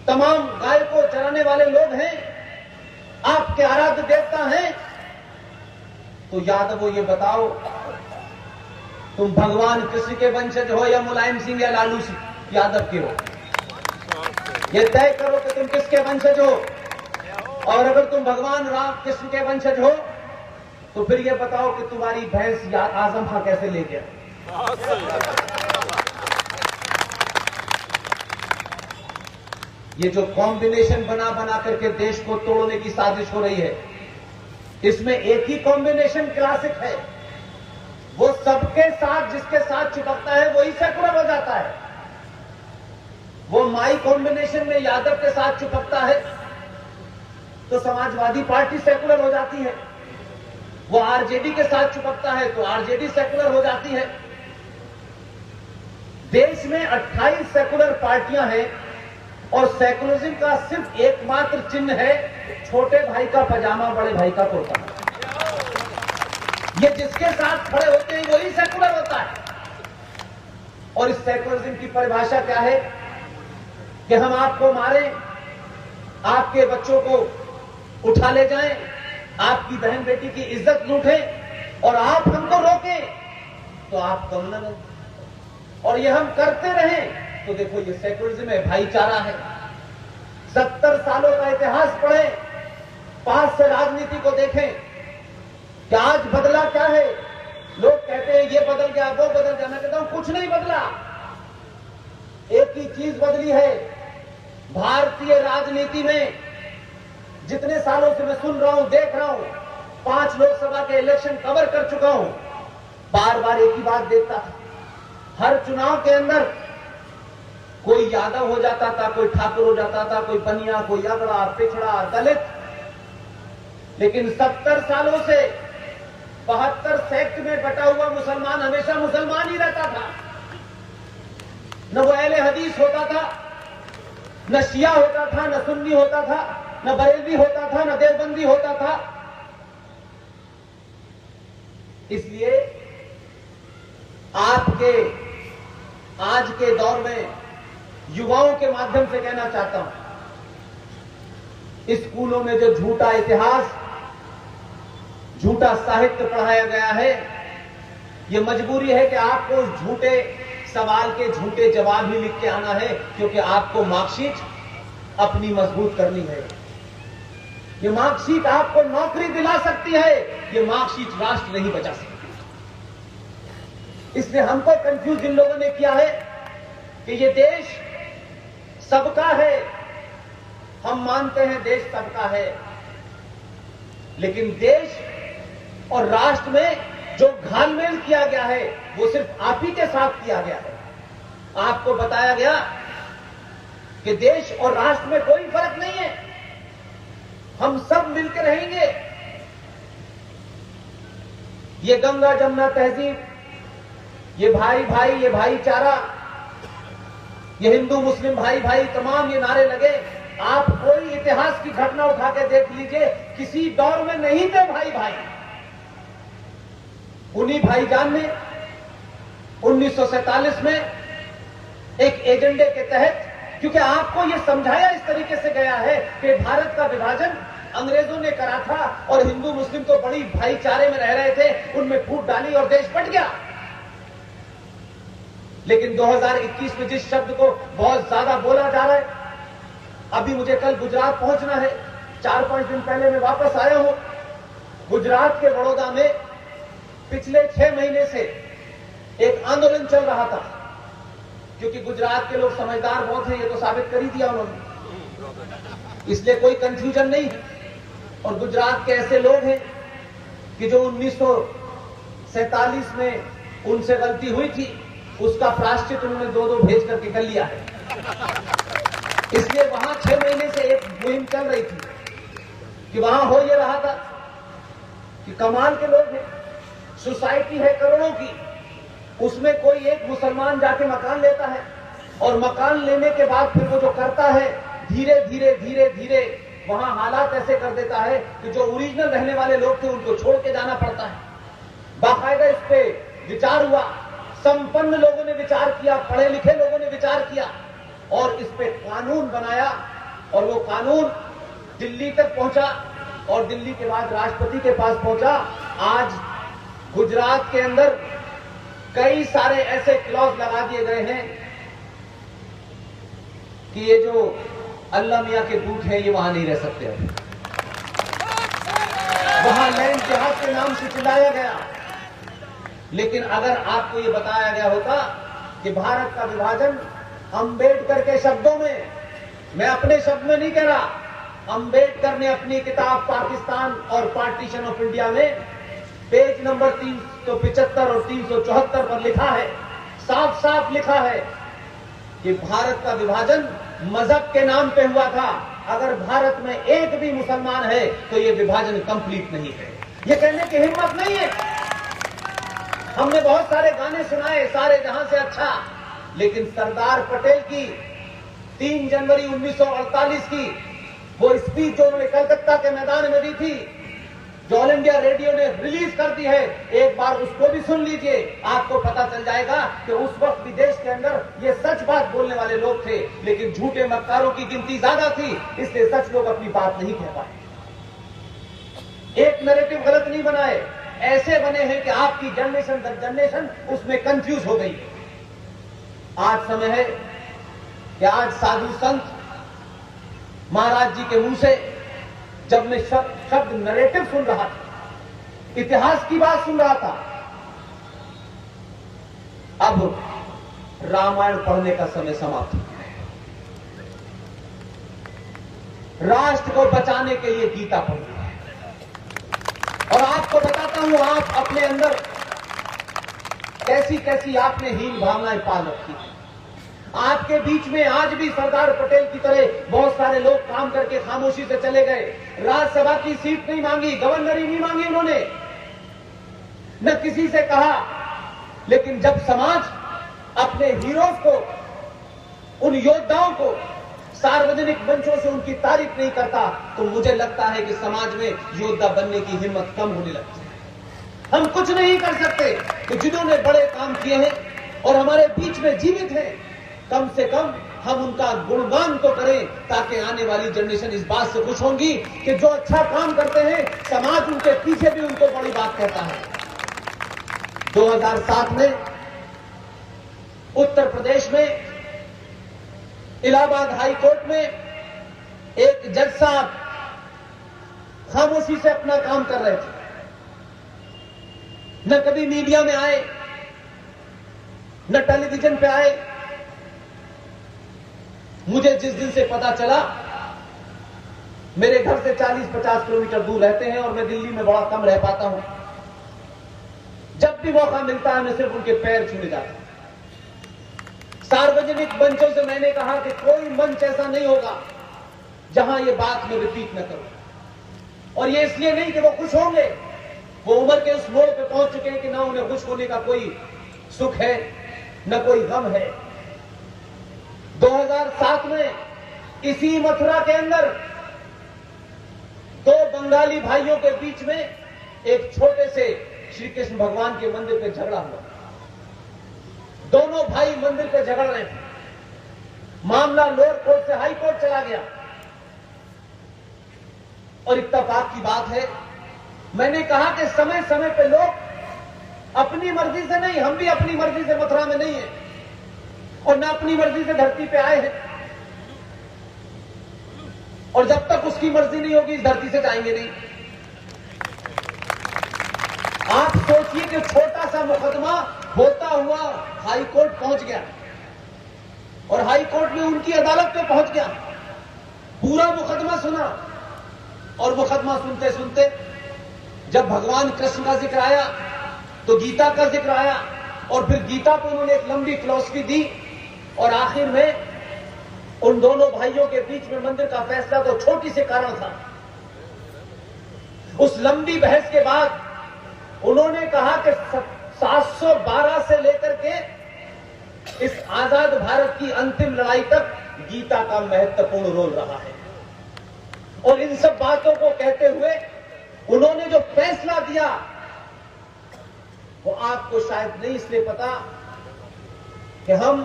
तमाम गाय को चराने वाले लोग हैं, आपके आराध्य देवता हैं, तो यादवों ये बताओ, तुम भगवान कृष्ण के वंशज हो या मुलायम सिंह या लालू यादव के हो? ये तय करो कि तुम किसके वंशज हो। और अगर तुम भगवान राम कृष्ण के वंशज हो तो फिर ये बताओ कि तुम्हारी भैंस आजम खां कैसे ले गया? ये जो कॉम्बिनेशन बना बना करके देश को तोड़ने की साजिश हो रही है, इसमें एक ही कॉम्बिनेशन क्लासिक है। वो सबके साथ जिसके साथ चिपकता है वही सेकुलर हो जाता है। वो माई कॉम्बिनेशन में यादव के साथ चिपकता है तो समाजवादी पार्टी सेकुलर हो जाती है। वो आरजेडी के साथ चिपकता है तो आरजेडी सेकुलर हो जाती है। देश में 28 सेकुलर पार्टियां हैं और सेकुलरिज्म का सिर्फ एकमात्र चिन्ह है छोटे भाई का पजामा बड़े भाई का कुर्ता। ये जिसके साथ खड़े होते हैं वही सेकुलर होता है। और इस सेकुलरिज्म की परिभाषा क्या है कि हम आपको मारें, आपके बच्चों को उठा ले जाएं, आपकी बहन बेटी की इज्जत लूटें और आप हमको रोकें तो आप कम न लें। और ये हम करते रहें तो देखो ये सेकुलरिज्म है, भाईचारा है। 70 सालों का इतिहास पढ़ें, पास से राजनीति को देखें कि आज बदला क्या है। लोग कहते हैं ये बदल गया वो बदल गया, मैं कहता हूं कुछ नहीं बदला। एक ही चीज बदली है, भारतीय राजनीति में जितने सालों से मैं सुन रहा हूं, देख रहा हूं, 5 लोकसभा के इलेक्शन कवर कर चुका हूं, बार बार एक ही बात देखता था। हर चुनाव के अंदर कोई यादव हो जाता था, कोई ठाकुर हो जाता था, कोई बनिया, कोई अगड़ा, पिछड़ा, दलित। लेकिन 70 सालों से 72 सेक्ट में बटा हुआ मुसलमान हमेशा मुसलमान ही रहता था। न वो अहले हदीस होता था, न शिया होता था, न सुन्नी होता था, न बरेलवी होता था, न देवबंदी होता था। इसलिए आपके आज के दौर में युवाओं के माध्यम से कहना चाहता हूं, स्कूलों में जो झूठा इतिहास, झूठा साहित्य पढ़ाया गया है, यह मजबूरी है कि आपको उस झूठे सवाल के झूठे जवाब ही लिख के आना है, क्योंकि आपको मार्कशीट अपनी मजबूत करनी है। ये मार्कशीट आपको नौकरी दिला सकती है, ये मार्कशीट राष्ट्र नहीं बचा सकती। इसलिए हमको कंफ्यूज इन लोगों ने किया है कि ये देश सबका है। हम मानते हैं देश सबका है, लेकिन देश और राष्ट्र में जो घालमेल किया गया है वो सिर्फ आप ही के साथ किया गया है। आपको बताया गया कि देश और राष्ट्र में कोई फर्क नहीं है, हम सब मिलकर रहेंगे। ये गंगा जमुना तहजीब, ये भाई भाई, ये भाईचारा, ये हिंदू मुस्लिम भाई भाई, तमाम ये नारे लगे। आप कोई इतिहास की घटना उठा के देख लीजिए, किसी दौर में नहीं थे भाई भाई। उन्हीं भाईजान ने 1947 में एक एजेंडे के तहत, क्योंकि आपको यह समझाया इस तरीके से गया है कि भारत का विभाजन अंग्रेजों ने करा था और हिंदू मुस्लिम तो बड़ी भाईचारे में रह रहे थे, उनमें फूट डाली और देश बंट गया। लेकिन 2021 में जिस शब्द को बहुत ज्यादा बोला जा रहा है, अभी मुझे कल गुजरात पहुंचना है, 4-5 दिन पहले मैं वापस आया हूं। गुजरात के बड़ौदा में पिछले 6 महीने से एक आंदोलन चल रहा था, क्योंकि गुजरात के लोग समझदार बहुत हैं, ये तो साबित कर ही दिया उन्होंने, इसलिए कोई कंफ्यूजन नहीं है। और गुजरात के ऐसे लोग हैं कि जो 1947 में उनसे गलती हुई थी, उसका प्रायश्चित उन्होंने 2-2 भेज करके कर लिया है। इसलिए वहां 6 महीने से एक मुहिम चल रही थी कि वहां हो ये रहा था कि कमाल के लोग हैं, सोसाइटी है करोड़ों की, उसमें कोई एक मुसलमान जाके मकान लेता है और मकान लेने के बाद फिर वो जो करता है, धीरे धीरे धीरे धीरे वहां हालात ऐसे कर देता है कि जो ओरिजिनल रहने वाले लोग थे उनको छोड़ के जाना पड़ता है। बाकायदा इस पे विचार हुआ, संपन्न लोगों ने विचार किया, पढ़े लिखे लोगों ने विचार किया और इस पे कानून बनाया। और वो कानून दिल्ली तक पहुंचा और दिल्ली के बाद राष्ट्रपति के पास पहुंचा। आज गुजरात के अंदर कई सारे ऐसे क्लॉज लगा दिए गए हैं कि ये जो अल्लाह मियां के दूत हैं ये वहां नहीं रह सकते। वहां लैंड जिहाद के नाम से चिल्लाया गया लेकिन अगर आपको यह बताया गया होता कि भारत का विभाजन अंबेडकर के शब्दों में, मैं अपने शब्द में नहीं कह रहा, अंबेडकर ने अपनी किताब पाकिस्तान और पार्टीशन ऑफ इंडिया में पेज नंबर 375 और 374 पर लिखा है, साफ साफ लिखा है कि भारत का विभाजन मजहब के नाम पे हुआ था। अगर भारत में एक भी मुसलमान है तो यह विभाजन कंप्लीट नहीं है। यह कहने की हिम्मत नहीं है। हमने बहुत सारे गाने सुनाए, सारे जहां से अच्छा, लेकिन सरदार पटेल की 3 जनवरी 1948 की वो स्पीच जो उन्होंने कलकत्ता के मैदान में दी थी, जो ऑल इंडिया रेडियो ने रिलीज कर दी है, एक बार उसको भी सुन लीजिए। आपको पता चल जाएगा कि उस वक्त भी देश के अंदर ये सच बात बोलने वाले लोग थे, लेकिन झूठे मक्कारों की गिनती ज्यादा थी, इसलिए सच लोग अपनी बात नहीं कह पाए। एक नैरेटिव गलत नहीं बनाए, ऐसे बने हैं कि आपकी जनरेशन दर जनरेशन उसमें कंफ्यूज हो गई। आज समय है कि आज साधु संत महाराज जी के मुंह से जब मैं शब्द नैरेटिव सुन रहा था, इतिहास की बात सुन रहा था, अब रामायण पढ़ने का समय समाप्त हो गया है। राष्ट्र को बचाने के लिए गीता पढ़नी है। और आपको बताता हूं, आप अपने अंदर कैसी कैसी आपने हीन भावनाएं पाल रखी है। आपके बीच में आज भी सरदार पटेल की तरह बहुत सारे लोग काम करके खामोशी से चले गए। राज्यसभा की सीट नहीं मांगी, गवर्नरी नहीं मांगी उन्होंने, न किसी से कहा। लेकिन जब समाज अपने हीरोज को, उन योद्धाओं को सार्वजनिक मंचों से उनकी तारीफ नहीं करता, तो मुझे लगता है कि समाज में योद्धा बनने की हिम्मत कम होने लगती है। हम कुछ नहीं कर सकते कि जिन्होंने बड़े काम किए हैं और हमारे बीच में जीवित हैं, कम से कम हम उनका गुणगान तो करें, ताकि आने वाली जनरेशन इस बात से खुश होंगी कि जो अच्छा काम करते हैं समाज उनके पीछे भी उनको बड़ी बात कहता है। 2007 में उत्तर प्रदेश में इलाहाबाद हाई कोर्ट में एक जज साहब खामोशी से अपना काम कर रहे थे, न कभी मीडिया में आए, न टेलीविजन पे आए। मुझे जिस दिन से पता चला, मेरे घर से 40-50 किलोमीटर दूर रहते हैं और मैं दिल्ली में बड़ा कम रह पाता हूं। जब भी मौका मिलता है मैं सिर्फ उनके पैर छूने जाता हूं। सार्वजनिक मंचों से मैंने कहा कि कोई मंच ऐसा नहीं होगा जहां ये बात मैं रिपीट न करूं। और ये इसलिए नहीं कि वो खुश होंगे, वो उम्र के उस मोड़ पे पहुंच चुके हैं कि ना उन्हें खुश होने का कोई सुख है न कोई गम है। 2007 में इसी मथुरा के अंदर 2 बंगाली भाइयों के बीच में एक छोटे से श्री कृष्ण भगवान के मंदिर पे झगड़ा हुआ। दोनों भाई मंदिर पे झगड़ रहे थे, मामला लोअर कोर्ट से हाई कोर्ट चला गया। और इत्तेफाक की बात है, मैंने कहा कि समय समय पे लोग अपनी मर्जी से नहीं, हम भी अपनी मर्जी से मथुरा में नहीं है और ना अपनी मर्जी से धरती पे आए हैं, और जब तक उसकी मर्जी नहीं होगी इस धरती से जाएंगे नहीं। आप सोचिए कि छोटा सा मुकदमा होता हुआ हाई कोर्ट पहुंच गया और हाई कोर्ट में उनकी अदालत पे पहुंच गया, पूरा मुकदमा सुना। और मुकदमा सुनते सुनते जब भगवान कृष्ण का जिक्र आया तो गीता का जिक्र आया, और फिर गीता पर उन्होंने एक लंबी फिलॉसफी दी, और आखिर में उन दोनों भाइयों के बीच में मंदिर का फैसला तो छोटी से कारण था। उस लंबी बहस के बाद उन्होंने कहा कि 712 से लेकर के इस आजाद भारत की अंतिम लड़ाई तक गीता का महत्वपूर्ण रोल रहा है। और इन सब बातों को कहते हुए उन्होंने जो फैसला दिया वो आपको शायद नहीं इसलिए पता कि हम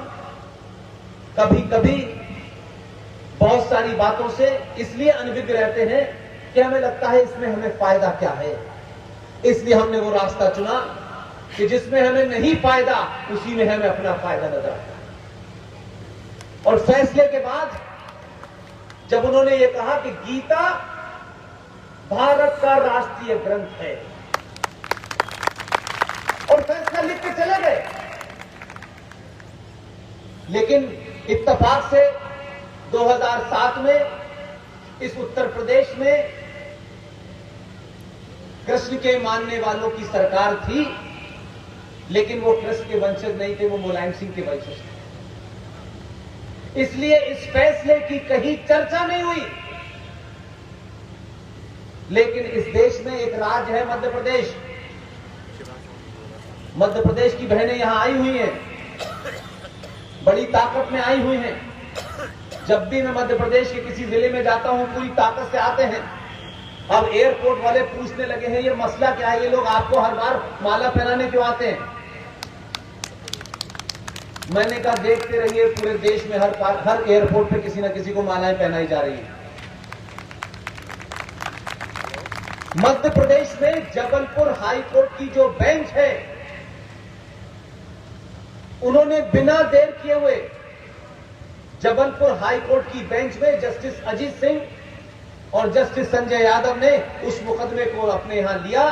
कभी कभी बहुत सारी बातों से इसलिए अनभिज्ञ रहते हैं कि हमें लगता है इसमें हमें फायदा क्या है, इसलिए हमने वो रास्ता चुना कि जिसमें हमें नहीं फायदा उसी में हमें अपना फायदा नजर आता है। और फैसले के बाद जब उन्होंने ये कहा कि गीता भारत का राष्ट्रीय ग्रंथ है और फैसला दिया, लिख के चले गए। लेकिन इत्तेफाक से 2007 में इस उत्तर प्रदेश में कृष्ण के मानने वालों की सरकार थी, लेकिन वो कृष्ण के वंशज नहीं थे, वो मुलायम सिंह के वंशज थे। इसलिए इस फैसले की कहीं चर्चा नहीं हुई। लेकिन इस देश में एक राज्य है मध्य प्रदेश। मध्य प्रदेश की बहनें यहां आई हुई हैं, बड़ी ताकत में आई हुई हैं। जब भी मैं मध्य प्रदेश के किसी जिले में जाता हूं, पूरी ताकत से आते हैं। अब एयरपोर्ट वाले पूछने लगे हैं, ये मसला क्या है, ये लोग आपको हर बार माला पहनाने क्यों आते हैं? मैंने कहा देखते रहिए, पूरे देश में हर एयरपोर्ट पे किसी न किसी को मालाएं पहनाई जा रही है। मध्य प्रदेश में जबलपुर हाई कोर्ट की जो बेंच है, उन्होंने बिना देर किए हुए जबलपुर हाई कोर्ट की बेंच में जस्टिस अजीत सिंह और जस्टिस संजय यादव ने उस मुकदमे को अपने यहां लिया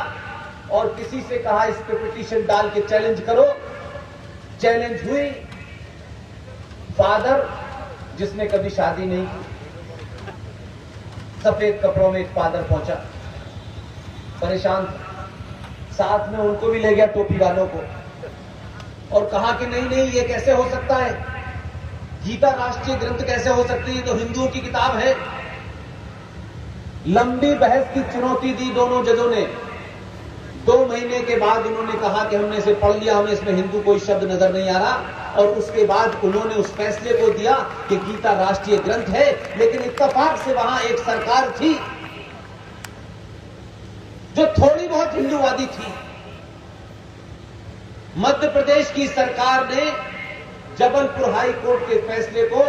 और किसी से कहा इस पे पिटीशन डाल के चैलेंज करो। चैलेंज हुई। फादर जिसने कभी शादी नहीं की, सफेद कपड़ों में एक फादर पहुंचा, परेशान था, साथ में उनको भी ले गया टोपी वालों को, और कहा कि नहीं नहीं ये कैसे हो सकता है, गीता राष्ट्रीय ग्रंथ कैसे हो सकती है, तो हिंदुओं की किताब है। लंबी बहस की चुनौती दी दोनों जजों ने। 2 महीने के बाद उन्होंने कहा कि हमने इसे पढ़ लिया, हमें इसमें हिंदू कोई शब्द नजर नहीं आ रहा, और उसके बाद उन्होंने उस फैसले को दिया कि गीता राष्ट्रीय ग्रंथ है। लेकिन इत्तेफाक से वहां एक सरकार थी जो थोड़ी बहुत हिंदूवादी थी। मध्य प्रदेश की सरकार ने जबलपुर हाई कोर्ट के फैसले को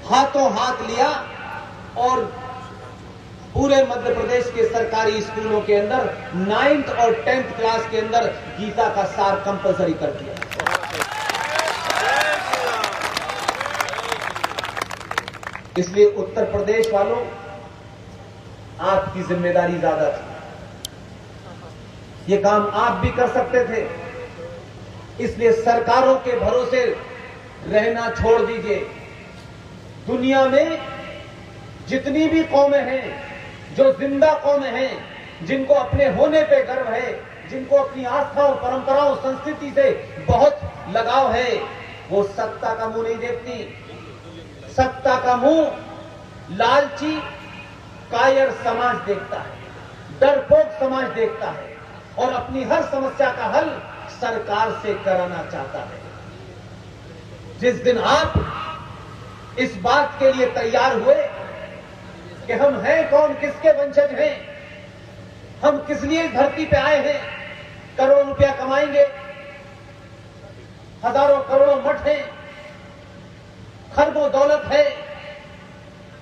हाथों हाथ लिया और पूरे मध्य प्रदेश के सरकारी स्कूलों के अंदर 9th और 10th क्लास के अंदर गीता का सार कंपलसरी कर दिया। इसलिए उत्तर प्रदेश वालों, आपकी जिम्मेदारी ज्यादा थी। ये काम आप भी कर सकते थे। इसलिए सरकारों के भरोसे रहना छोड़ दीजिए। दुनिया में जितनी भी कौमें हैं, जो जिंदा कौमें हैं, जिनको अपने होने पे गर्व है, जिनको अपनी आस्थाओं, परंपराओं, संस्कृति से बहुत लगाव है, वो सत्ता का मुंह नहीं देखती। सत्ता का मुंह लालची, कायर समाज देखता है, डरपोक समाज देखता है और अपनी हर समस्या का हल सरकार से कराना चाहता है। जिस दिन आप इस बात के लिए तैयार हुए कि हम हैं कौन, किसके वंशज हैं, हम किस लिए इस धरती पे आए हैं, करोड़ों रुपया कमाएंगे, हजारों करोड़ों मठ हैं, खरबों दौलत है,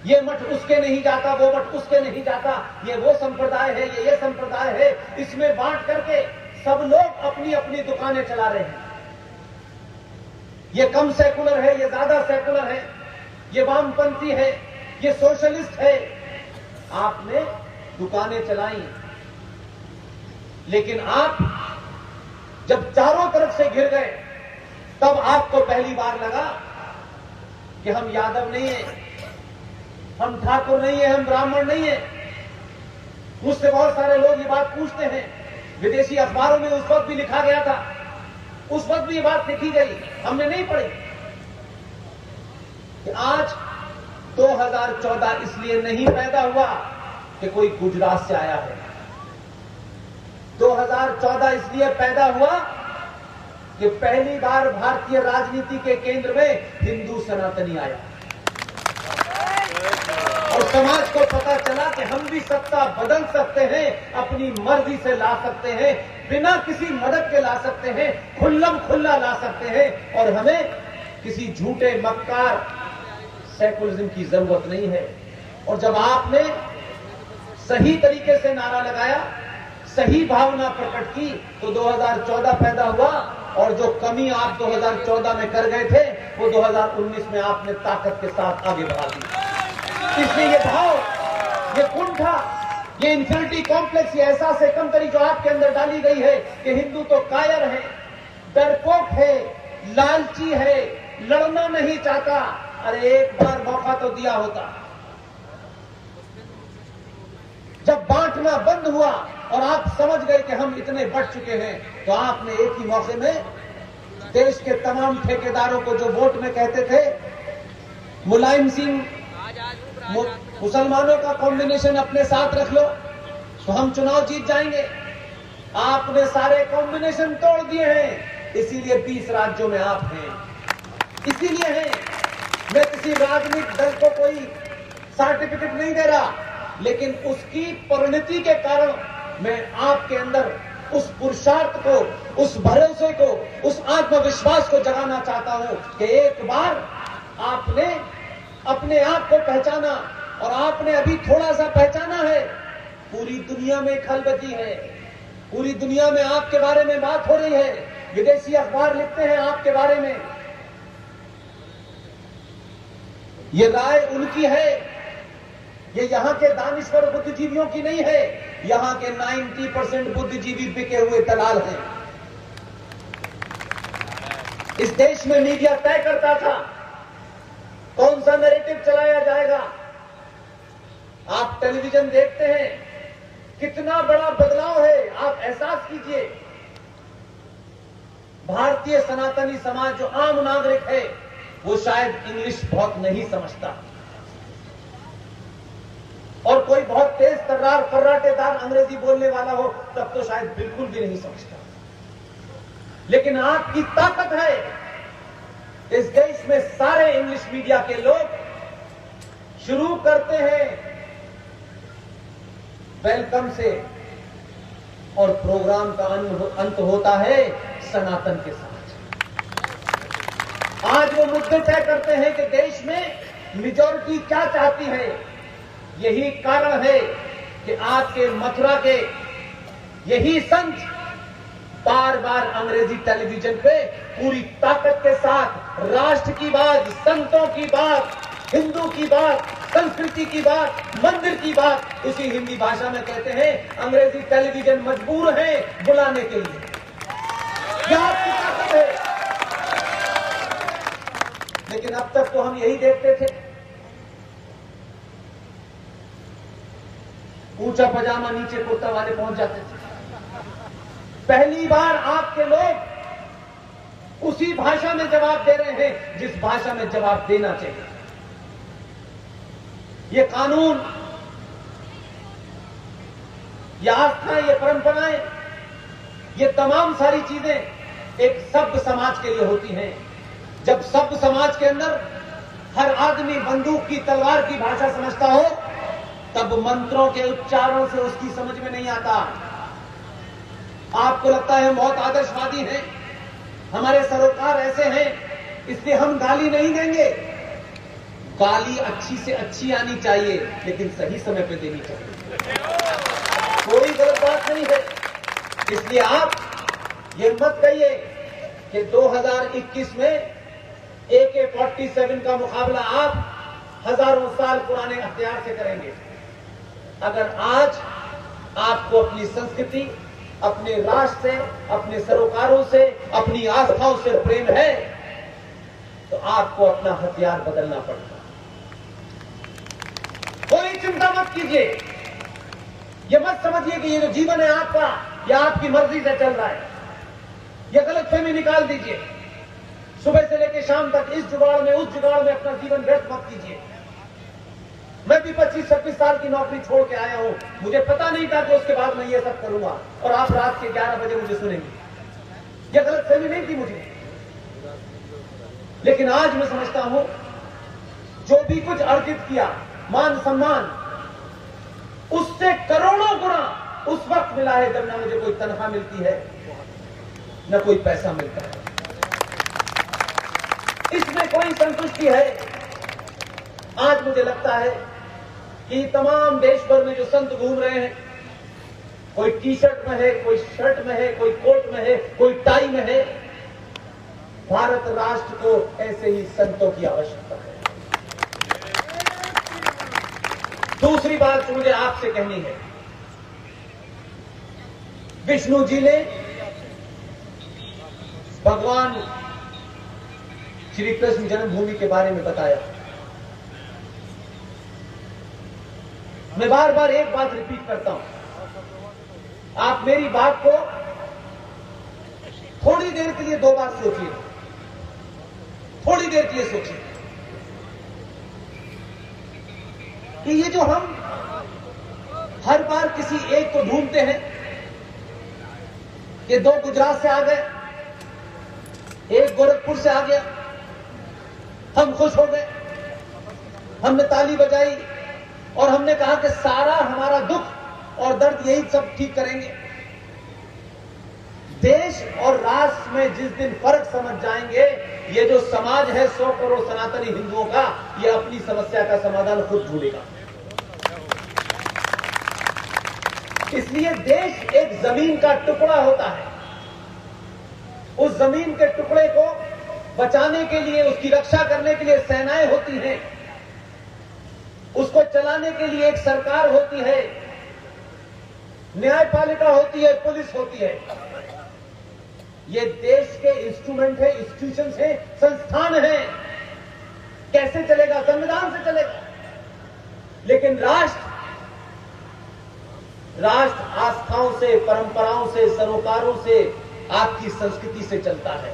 ये मठ उसके नहीं जाता, वो मठ उसके नहीं जाता, ये वो संप्रदाय है, ये संप्रदाय है, इसमें बांट करके सब लोग अपनी अपनी दुकानें चला रहे हैं। ये कम सेकुलर है, ये ज्यादा सेकुलर है, ये वामपंथी है, ये सोशलिस्ट है। आपने दुकानें चलाई, लेकिन आप जब चारों तरफ से घिर गए, तब आपको पहली बार लगा कि हम यादव नहीं है, हम ठाकुर नहीं है, हम ब्राह्मण नहीं है। मुझसे बहुत सारे लोग ये बात पूछते हैं, विदेशी अखबारों में उस वक्त भी लिखा गया था, उस वक्त भी ये बात लिखी गई, हमने नहीं पढ़ी कि आज 2014 इसलिए नहीं पैदा हुआ कि कोई गुजरात से आया है। 2014 इसलिए पैदा हुआ कि पहली बार भारतीय राजनीति के केंद्र में हिंदू सनातनी आया और समाज को पता चला कि हम भी सत्ता बदल सकते हैं, अपनी मर्जी से ला सकते हैं, बिना किसी मदद के ला सकते हैं, खुल्लम खुल्ला ला सकते हैं, और हमें किसी झूठे मक्कार सेकुलरिज्म की जरूरत नहीं है। और जब आपने सही तरीके से नारा लगाया, सही भावना प्रकट की, तो 2014 पैदा हुआ, और जो कमी आप 2014 में कर गए थे, वो 2019 में आपने ताकत के साथ आगे बढ़ा दी। इसलिए ये भाव, ये कुंठा, ये इंफिनिटी कॉम्प्लेक्स, ये एहसास कमतरी जो आपके अंदर डाली गई है कि हिंदू तो कायर हैं, डरपोक है, लालची है, लड़ना नहीं चाहता। अरे एक बार मौका तो दिया होता। जब बांटना बंद हुआ और आप समझ गए कि हम इतने बढ़ चुके हैं, तो आपने एक ही मौके में देश के तमाम ठेकेदारों को जो वोट में कहते थे मुलायम सिंह, मुसलमानों का कॉम्बिनेशन अपने साथ रख लो तो हम चुनाव जीत जाएंगे, आपने सारे कॉम्बिनेशन तोड़ दिए हैं। इसीलिए 20 राज्यों में आप हैं। इसीलिए हैं। मैं किसी राजनीतिक दल को कोई सर्टिफिकेट नहीं दे रहा, लेकिन उसकी परिणति के कारण मैं आपके अंदर उस पुरुषार्थ को, उस भरोसे को, उस आत्मविश्वास को जगाना चाहता हूं कि एक बार आपने अपने आप को पहचाना, और आपने अभी थोड़ा सा पहचाना है, पूरी दुनिया में खलबली है, पूरी दुनिया में आपके बारे में बात हो रही है, विदेशी अखबार लिखते हैं आपके बारे में। ये राय उनकी है, ये यहां के दानिश्वर बुद्धिजीवियों की नहीं है। यहां के 90% बुद्धिजीवी बिके हुए दलाल हैं। इस देश में मीडिया तय करता था कौन सा नैरेटिव चलाया जाएगा। आप टेलीविजन देखते हैं, कितना बड़ा बदलाव है, आप एहसास कीजिए। भारतीय सनातनी समाज जो आम नागरिक है, वो शायद इंग्लिश बहुत नहीं समझता, और कोई बहुत तेज तर्रार फर्राटेदार अंग्रेजी बोलने वाला हो तब तो शायद बिल्कुल भी नहीं समझता। लेकिन आपकी ताकत है, इस देश में सारे इंग्लिश मीडिया के लोग शुरू करते हैं वेलकम से, और प्रोग्राम का अंत होता है सनातन के साथ। आज वो मुद्दे तय करते हैं कि देश में मेजॉरिटी क्या चाहती है। यही कारण है कि आपके मथुरा के यही संत बार बार अंग्रेजी टेलीविजन पे पूरी ताकत के साथ राष्ट्र की बात, संतों की बात, हिंदू की बात, संस्कृति की बात, मंदिर की बात उसी हिंदी भाषा में कहते हैं। अंग्रेजी टेलीविजन मजबूर है बुलाने के लिए। यह आपकी ताकत है। लेकिन अब तक तो हम यही देखते थे, ऊंचा पजामा नीचे कुर्ता वाले पहुंच जाते थे। पहली बार आपके लोग उसी भाषा में जवाब दे रहे हैं जिस भाषा में जवाब देना चाहिए। ये कानून, ये आस्था, ये परंपराएं, ये तमाम सारी चीजें एक सभ्य समाज के लिए होती हैं। जब सभ्य समाज के अंदर हर आदमी बंदूक की, तलवार की भाषा समझता हो, तब मंत्रों के उच्चारण से उसकी समझ में नहीं आता। आपको लगता है हम बहुत आदर्शवादी हैं, हमारे सरोकार ऐसे हैं, इसलिए हम गाली नहीं देंगे। गाली अच्छी से अच्छी आनी चाहिए, लेकिन सही समय पे देनी चाहिए। कोई गलत बात नहीं है। इसलिए आप ये मत कहिए कि 2021 में AK-47 का मुकाबला आप हजारों साल पुराने हथियार से करेंगे। अगर आज आपको अपनी संस्कृति, अपने राष्ट्र से, अपने सरोकारों से, अपनी आस्थाओं से प्रेम है, तो आपको अपना हथियार बदलना पड़ेगा। कोई चिंता मत कीजिए। ये मत समझिए कि ये जो जीवन है आपका, यह आपकी मर्जी से चल रहा है। यह गलतफहमी निकाल दीजिए। सुबह से लेकर शाम तक इस जुगाड़ में उस जुगाड़ में अपना जीवन व्यर्थ मत कीजिए। मैं भी 25-26 साल की नौकरी छोड़ के आया हूं। मुझे पता नहीं था कि उसके बाद मैं ये सब करूंगा, और आप रात के 11 बजे मुझे सुनेंगे। यह गलतफहमी नहीं थी मुझे। लेकिन आज मैं समझता हूं, जो भी कुछ अर्जित किया, मान सम्मान, उससे करोड़ों गुना उस वक्त मिला है जब ना मुझे कोई तनख्वाह मिलती है, न कोई पैसा मिलता है। इसमें कोई संतुष्टि है। आज मुझे लगता है कि तमाम देश भर में जो संत घूम रहे हैं, कोई टी शर्ट में है, कोई शर्ट में है, कोई कोट में है, कोई टाई में है, भारत राष्ट्र को ऐसे ही संतों की आवश्यकता है। दूसरी बात मुझे आपसे कहनी है, विष्णु जी ने भगवान श्री कृष्ण जन्मभूमि के बारे में बताया। मैं बार बार एक बात रिपीट करता हूं, आप मेरी बात को थोड़ी देर के लिए 2 बार सोचिए, थोड़ी देर के लिए सोचिए कि ये जो हम हर बार किसी एक को ढूंढते हैं, ये 2 गुजरात से आ गए, एक गोरखपुर से आ गया, हम खुश हो गए, हमने ताली बजाई और हमने कहा कि सारा हमारा दुख और दर्द यही सब ठीक करेंगे। देश और राष्ट्र में जिस दिन फर्क समझ जाएंगे, ये जो समाज है 100 करोड़ सनातनी हिंदुओं का, ये अपनी समस्या का समाधान खुद ढूंढेगा। इसलिए देश एक जमीन का टुकड़ा होता है, उस जमीन के टुकड़े को बचाने के लिए, उसकी रक्षा करने के लिए सेनाएं होती हैं, उसको चलाने के लिए एक सरकार होती है, न्यायपालिका होती है, पुलिस होती है। ये देश के इंस्ट्रूमेंट है, इंस्टीट्यूशंस है, संस्थान है। कैसे चलेगा? संविधान से चलेगा। लेकिन राष्ट्र आस्थाओं से, परंपराओं से, सरोकारों से, आपकी संस्कृति से चलता है।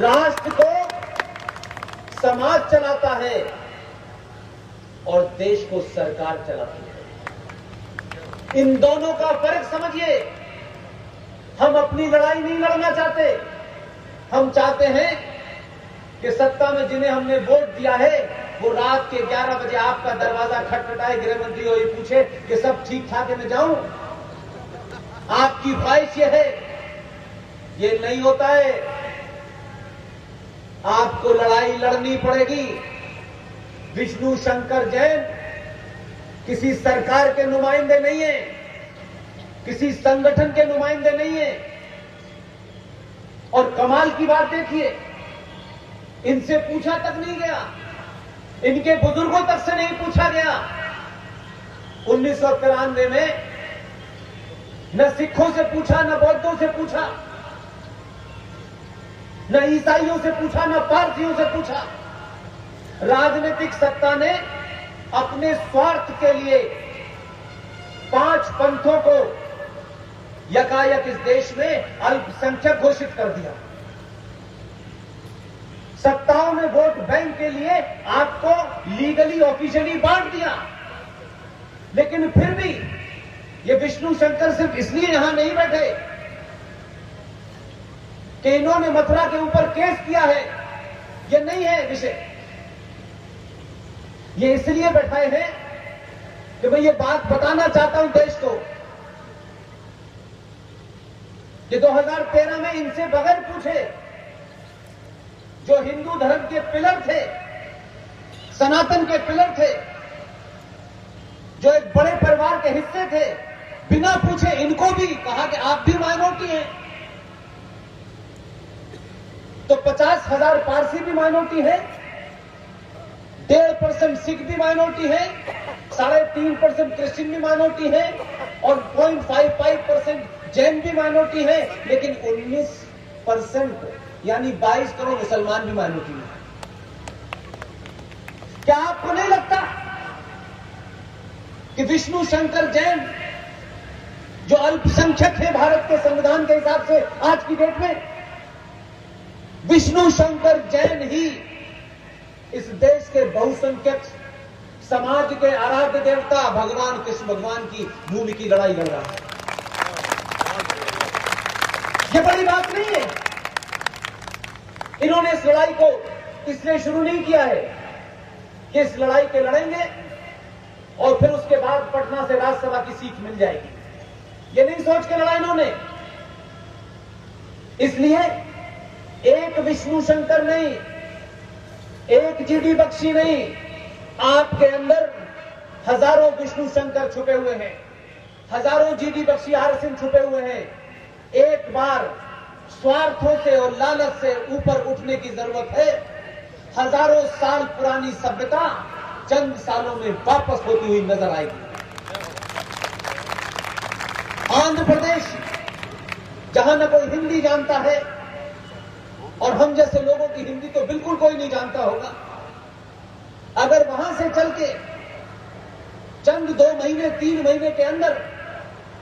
राष्ट्र को समाज चलाता है और देश को सरकार चलाती है। इन दोनों का फर्क समझिए। हम अपनी लड़ाई नहीं लड़ना चाहते। हम चाहते हैं कि सत्ता में जिन्हें हमने वोट दिया है, वो रात के 11 बजे आपका दरवाजा खटखटाए, गृह मंत्री हो, ये पूछे कि सब ठीक ठाक है, मैं जाऊं। आपकी ख्वाहिश ये है, ये नहीं होता है। आपको लड़ाई लड़नी पड़ेगी। विष्णु शंकर जैन किसी सरकार के नुमाइंदे नहीं है, किसी संगठन के नुमाइंदे नहीं है। और कमाल की बात देखिए, इनसे पूछा तक नहीं गया, इनके बुजुर्गों तक से नहीं पूछा गया। 1993 में न सिखों से पूछा, न बौद्धों से पूछा, न ईसाइयों से पूछा, न पारसियों से पूछा। राजनीतिक सत्ता ने अपने स्वार्थ के लिए 5 पंथों को यकायक इस देश में अल्पसंख्यक घोषित कर दिया। सत्ताओं ने वोट बैंक के लिए आपको लीगली ऑफिशियली बांट दिया। लेकिन फिर भी ये विष्णु शंकर सिर्फ इसलिए यहां नहीं बैठे कि इन्होंने मथुरा के ऊपर केस किया है, ये नहीं है विषय। ये इसलिए बैठाए हैं कि मैं ये बात बताना चाहता हूं देश को कि 2013 में इनसे बगैर पूछे जो हिंदू धर्म के पिलर थे, सनातन के पिलर थे, जो एक बड़े परिवार के हिस्से थे, बिना पूछे इनको भी कहा कि आप भी माइनॉरिटी हैं। तो 50,000 पारसी भी माइनॉरिटी है, 1.5% सिख भी माइनॉरिटी है, 3.5% क्रिश्चियन भी माइनॉरिटी है और 0.55% जैन भी माइनॉरिटी है। लेकिन 19% यानी 22 करोड़ मुसलमान भी माइनॉरिटी है। क्या आपको नहीं लगता कि विष्णु शंकर जैन जो अल्पसंख्यक है भारत के संविधान के हिसाब से आज की डेट में, विष्णु शंकर जैन ही इस देश के बहुसंख्यक समाज के आराध्य देवता भगवान कृष्ण भगवान की भूमि की लड़ाई लड़ रहा है। ये बड़ी बात नहीं है। इन्होंने इस लड़ाई को इसलिए शुरू नहीं किया है कि इस लड़ाई के लड़ेंगे और फिर उसके बाद पटना से राज्यसभा की सीट मिल जाएगी। ये नहीं सोच के लड़ा इन्होंने। इसलिए एक विष्णु शंकर नहीं, एक जीडी बख्शी नहीं, आपके अंदर हजारों विष्णु शंकर छुपे हुए हैं, हजारों जीडी बख्शी आर सिंह छुपे हुए हैं। एक बार स्वार्थों से और लालच से ऊपर उठने की जरूरत है। हजारों साल पुरानी सभ्यता चंद सालों में वापस होती हुई नजर आएगी। आंध्र प्रदेश, जहां न कोई हिंदी जानता है, हम जैसे लोगों की हिंदी तो बिल्कुल कोई नहीं जानता होगा। अगर वहां से चल के चंद 2 महीने 3 महीने के अंदर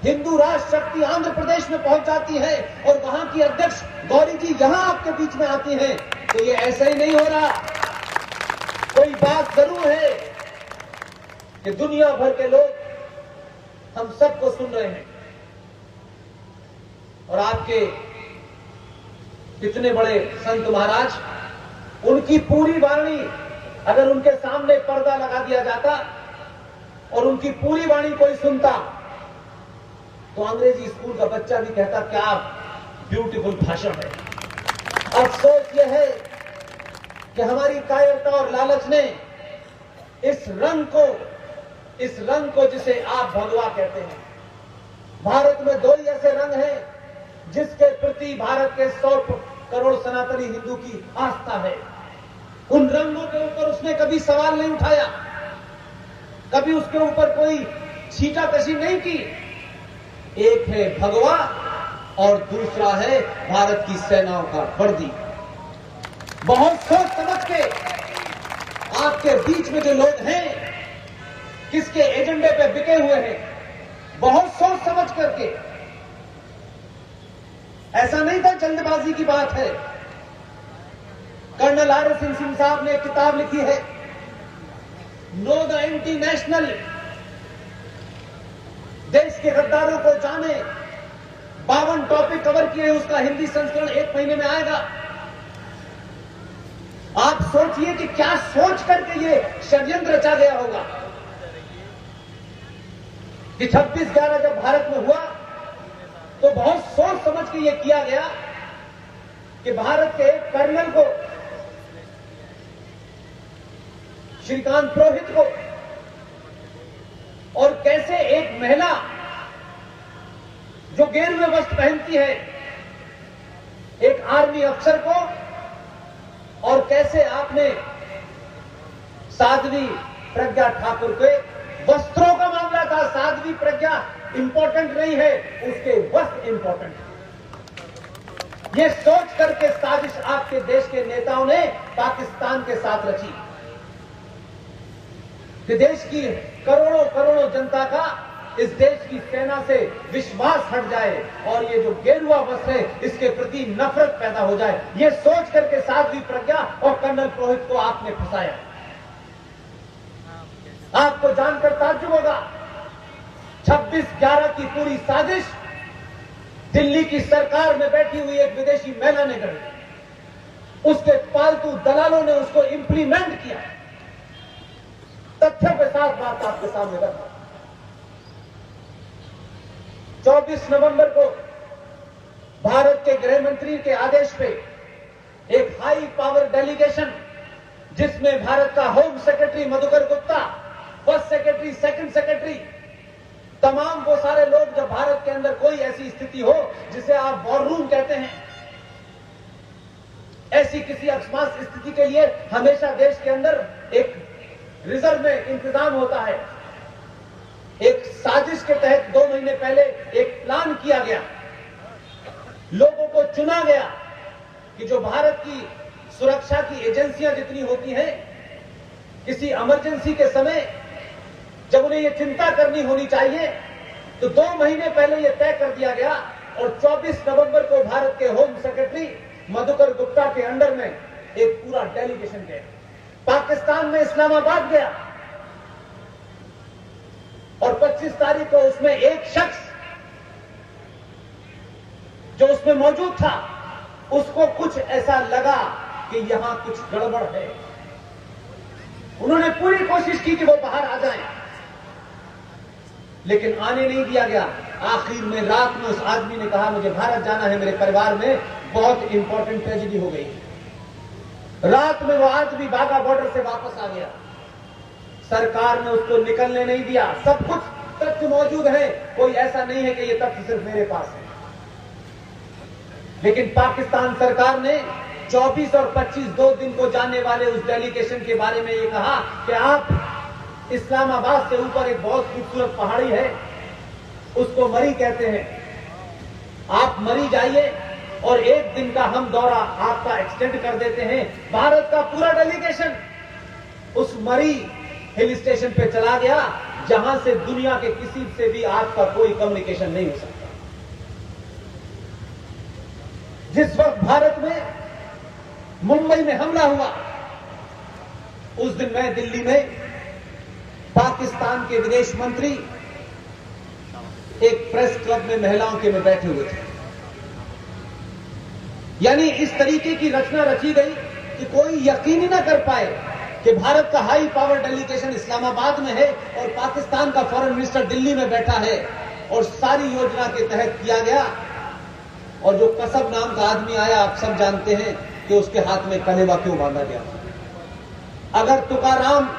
हिंदू राष्ट्र शक्ति आंध्र प्रदेश में पहुंच जाती है और वहां की अध्यक्ष गौरी जी यहां आपके बीच में आती हैं, तो ये ऐसा ही नहीं हो रहा। कोई बात जरूर है कि दुनिया भर के लोग हम सबको सुन रहे हैं और आपके कितने बड़े संत महाराज, उनकी पूरी वाणी अगर उनके सामने पर्दा लगा दिया जाता और उनकी पूरी वाणी कोई सुनता तो अंग्रेजी स्कूल का बच्चा भी कहता क्या ब्यूटीफुल भाषण है। अफसोस यह है कि हमारी कायरता और लालच ने इस रंग को जिसे आप भगवा कहते हैं, भारत में 2 ही ऐसे रंग हैं जिसके प्रति भारत के 100 करोड़ सनातनी हिंदू की आस्था है। उन रंगों के ऊपर उसने कभी सवाल नहीं उठाया, कभी उसके ऊपर कोई छींटाकशी नहीं की। एक है भगवा और दूसरा है भारत की सेनाओं का वर्दी। बहुत सोच समझ के आपके बीच में जो लोग हैं, किसके एजेंडे पे बिके हुए हैं, बहुत सोच समझ करके, ऐसा नहीं था जल्दबाजी की बात है। कर्नल आर एस सिंह साहब ने एक किताब लिखी है, नो द एंटी नेशनल, देश के गद्दारों को जाने। 52 टॉपिक कवर किए, उसका हिंदी संस्करण 1 महीने में आएगा। आप सोचिए कि क्या सोच करके ये षड्यंत्र रचा गया होगा कि 26/11 जब भारत में हुआ तो बहुत सोच समझ के ये किया गया कि भारत के एक कर्नल को, श्रीकांत पुरोहित को, और कैसे एक महिला जो गेरुए वस्त्र पहनती है, एक आर्मी अफसर को, और कैसे आपने साध्वी प्रज्ञा ठाकुर के वस्त्रों का मामला था। साध्वी प्रज्ञा इंपॉर्टेंट नहीं है, उसके वस्त्र इंपॉर्टेंट है। ये सोच करके साजिश आपके देश के नेताओं ने पाकिस्तान के साथ रची कि देश की करोड़ों करोड़ों जनता का इस देश की सेना से विश्वास हट जाए और ये जो गेरुआ वस्त्र है इसके प्रति नफरत पैदा हो जाए। ये सोच करके साध्वी प्रज्ञा और कर्नल पुरोहित को आपने फंसाया। आपको जानकर ताज्जुब होगा, 26/11 की पूरी साजिश दिल्ली की सरकार में बैठी हुई एक विदेशी महिला ने गढ़ी। उसके पालतू दलालों ने उसको इंप्लीमेंट किया। तथ्यों के साथ बात आपके सामने रखा। 24 नवंबर को भारत के गृह मंत्री के आदेश पे एक हाई पावर डेलीगेशन, जिसमें भारत का home secretary Madhukar Gupta, first secretary, second secretary, तमाम वो सारे लोग, जब भारत के अंदर कोई ऐसी स्थिति हो जिसे आप वॉर रूम कहते हैं, ऐसी किसी अकस्मात स्थिति के लिए हमेशा देश के अंदर एक रिजर्व में इंतजाम होता है। एक साजिश के तहत 2 महीने पहले एक प्लान किया गया, लोगों को चुना गया कि जो भारत की सुरक्षा की एजेंसियां जितनी होती हैं, किसी इमरजेंसी के समय जब उन्हें यह चिंता करनी होनी चाहिए, तो 2 महीने पहले यह तय कर दिया गया और 24 नवंबर को भारत के होम सेक्रेटरी मधुकर गुप्ता के अंडर में एक पूरा डेलीगेशन गया, पाकिस्तान में इस्लामाबाद गया और 25 तारीख को उसमें एक शख्स जो उसमें मौजूद था, उसको कुछ ऐसा लगा कि यहां कुछ गड़बड़ है। उन्होंने पूरी कोशिश की कि वो बाहर आ जाएं, लेकिन आने नहीं दिया गया। आखिर में रात में उस आदमी ने कहा मुझे भारत जाना है, मेरे परिवार में बहुत इंपॉर्टेंट ट्रेजेडी हो गई। रात में वो आदमी बाघा बॉर्डर से वापस आ गया। सरकार ने उसको निकलने नहीं दिया। सब कुछ तथ्य मौजूद है, कोई ऐसा नहीं है कि ये तथ्य सिर्फ मेरे पास है। लेकिन पाकिस्तान सरकार ने 24 और 25 2 दिन को जाने वाले उस डेलीगेशन के बारे में ये कहा कि आप इस्लामाबाद से ऊपर एक बहुत खूबसूरत पहाड़ी है, उसको मरी कहते हैं, आप मरी जाइए और एक दिन का हम दौरा आपका एक्सटेंड कर देते हैं। भारत का पूरा डेलीगेशन उस मरी हिल स्टेशन पे चला गया जहां से दुनिया के किसी से भी आपका कोई कम्युनिकेशन नहीं हो सकता। जिस वक्त भारत में मुंबई में हमला हुआ, उस दिन मैं दिल्ली में पाकिस्तान के विदेश मंत्री एक प्रेस क्लब में महिलाओं के में बैठे हुए थे। यानी इस तरीके की रचना रची गई कि कोई यकीन ही ना कर पाए कि भारत का हाई पावर डेलीगेशन इस्लामाबाद में है और पाकिस्तान का फॉरेन मिनिस्टर दिल्ली में बैठा है, और सारी योजना के तहत किया गया। और जो कसब नाम का आदमी आया, आप सब जानते हैं कि उसके हाथ में कलेवा क्यों बांधा गया। अगर तुकाराम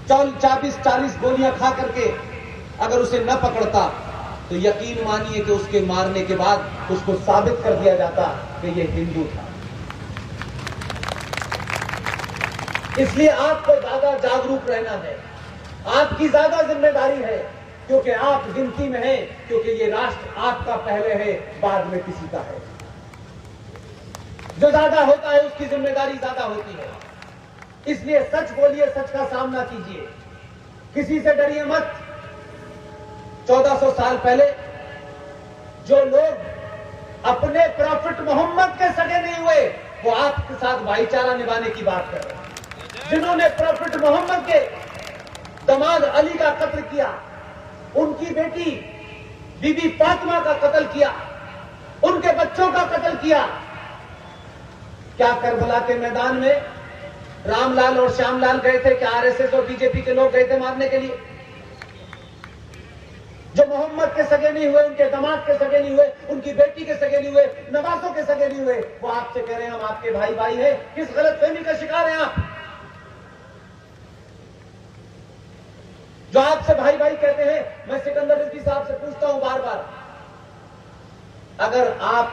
40 गोलियां खा करके अगर उसे न पकड़ता तो यकीन मानिए कि उसके मारने के बाद उसको साबित कर दिया जाता कि यह हिंदू था। इसलिए आपको ज्यादा जागरूक रहना है, आपकी ज्यादा जिम्मेदारी है, क्योंकि आप गिनती में हैं, क्योंकि ये राष्ट्र आपका पहले है, बाद में किसी का है। जो ज्यादा होता है उसकी जिम्मेदारी ज्यादा होती है। इसलिए सच बोलिए, सच का सामना कीजिए, किसी से डरिए मत। 1400 साल पहले जो लोग अपने प्रॉफिट मोहम्मद के सगे नहीं हुए, वो आपके साथ भाईचारा निभाने की बात कर रहे हैं। जिन्होंने प्रॉफिट मोहम्मद के दामाद अली का कत्ल किया, उनकी बेटी बीबी फातिमा का कत्ल किया, उनके बच्चों का कत्ल किया, क्या करबला के मैदान में रामलाल और श्यामलाल गए थे? क्या आरएसएस और बीजेपी के लोग गए थे मारने के लिए? जो मोहम्मद के सगे नहीं हुए, उनके दामाद के सगे नहीं हुए, उनकी बेटी के सगे नहीं हुए, नवासों के सगे नहीं हुए, वो आपसे कह रहे हैं हम आपके भाई भाई हैं। किस गलतफहमी का शिकार हैं आप? जो आपसे भाई भाई कहते हैं, मैं सिकंदर रिजवी साहब से पूछता हूं बार बार, अगर आप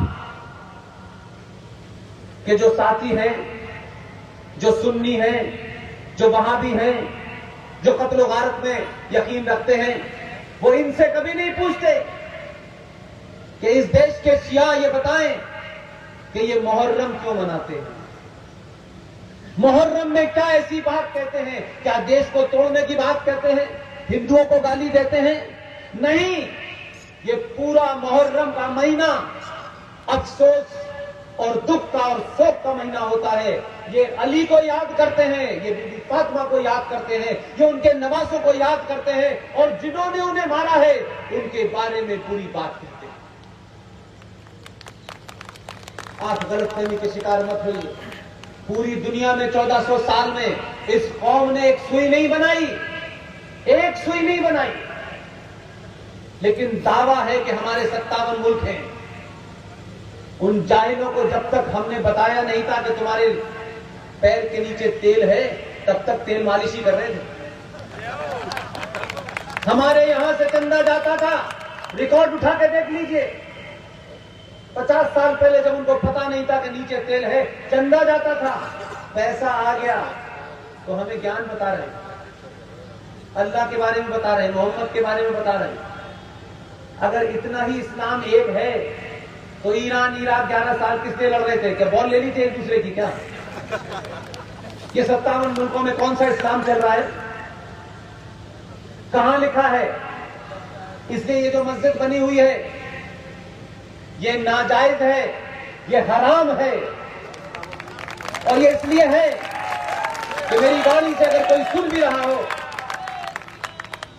के जो साथी हैं, जो सुन्नी हैं, जो वहाबी हैं, जो कत्ल गारत में यकीन रखते हैं, वो इनसे कभी नहीं पूछते कि इस देश के शिया ये बताएं कि ये मुहर्रम क्यों मनाते हैं, मुहर्रम में क्या ऐसी बात कहते हैं? क्या देश को तोड़ने की बात कहते हैं, हिंदुओं को गाली देते हैं? नहीं, ये पूरा मुहर्रम का महीना अफसोस और दुख का और शोक का महीना होता है। ये अली को याद करते हैं, ये बीबी फातिमा को याद करते हैं, ये उनके नवासों को याद करते हैं, और जिन्होंने उन्हें मारा है उनके बारे में पूरी बात कहते हैं। आप गलतफहमी के शिकार मत होइए। पूरी दुनिया में 1400 साल में इस कौम ने एक सुई नहीं बनाई, एक सुई नहीं बनाई, लेकिन दावा है कि हमारे 57 मुल्क हैं। उन जाहिलों को जब तक हमने बताया नहीं था कि तुम्हारे पैर के नीचे तेल है, तब तक तेल मालिश ही कर रहे थे। हमारे यहां से चंदा जाता था, रिकॉर्ड उठा के देख लीजिए। 50 साल पहले जब उनको पता नहीं था कि नीचे तेल है, चंदा जाता था, पैसा आ गया तो हमें ज्ञान बता रहे हैं, अल्लाह के बारे में बता रहे हैं, मोहम्मद के बारे में बता रहे हैं। अगर इतना ही इस्लाम एक है तो ईरान इराक 11 साल किसने लड़ रहे थे? क्या बॉल ले ली थी एक दूसरे की? क्या ये 57 मुल्कों में कौन सा इस्लाम चल रहा है? कहां लिखा है? इसलिए ये जो मस्जिद बनी हुई है ये नाजायज है, ये हराम है, और ये इसलिए है कि मेरी गाड़ी से अगर कोई सुन भी रहा हो,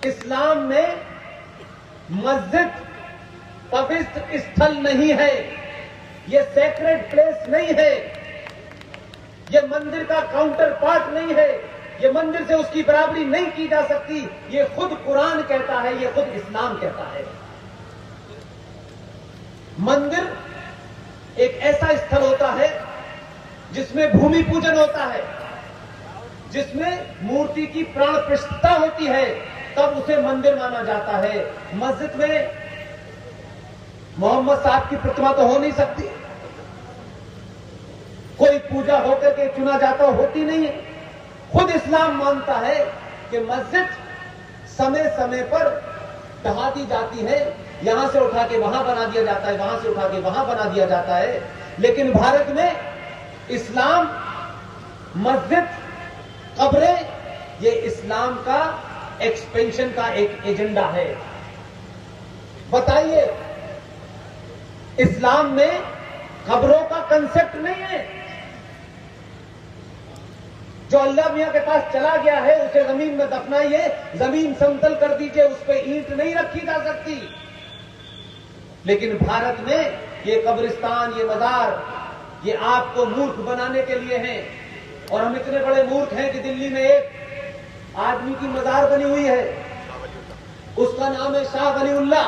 इस्लाम में मस्जिद पवित्र स्थल नहीं है, ये सेक्रेड प्लेस नहीं है, ये मंदिर का काउंटर पार्ट नहीं है, ये मंदिर से उसकी बराबरी नहीं की जा सकती। ये खुद कुरान कहता है, ये खुद इस्लाम कहता है। मंदिर एक ऐसा स्थल होता है जिसमें भूमि पूजन होता है, जिसमें मूर्ति की प्राण प्रतिष्ठा होती है, तब उसे मंदिर माना जाता है। मस्जिद में मोहम्मद साहब की प्रतिमा तो हो नहीं सकती, कोई पूजा होकर के चुना जाता होती नहीं है। खुद इस्लाम मानता है कि मस्जिद समय समय पर ढहा दी जाती है, यहां से उठा के वहां बना दिया जाता है, वहां से उठा के वहां बना दिया जाता है। लेकिन भारत में इस्लाम, मस्जिद, कब्रें, ये इस्लाम का एक्सपेंशन का एक एजेंडा है। बताइए, इस्लाम में कब्रों का कंसेप्ट नहीं है। जो अल्लाह मियां के पास चला गया है उसे जमीन में दफनाइए, जमीन समतल कर दीजिए, उस पर ईंट नहीं रखी जा सकती। लेकिन भारत में ये कब्रिस्तान, ये मजार, ये आपको मूर्ख बनाने के लिए हैं। और हम इतने बड़े मूर्ख हैं कि दिल्ली में एक आदमी की मजार बनी हुई है, उसका नाम है शाह वलीउल्लाह।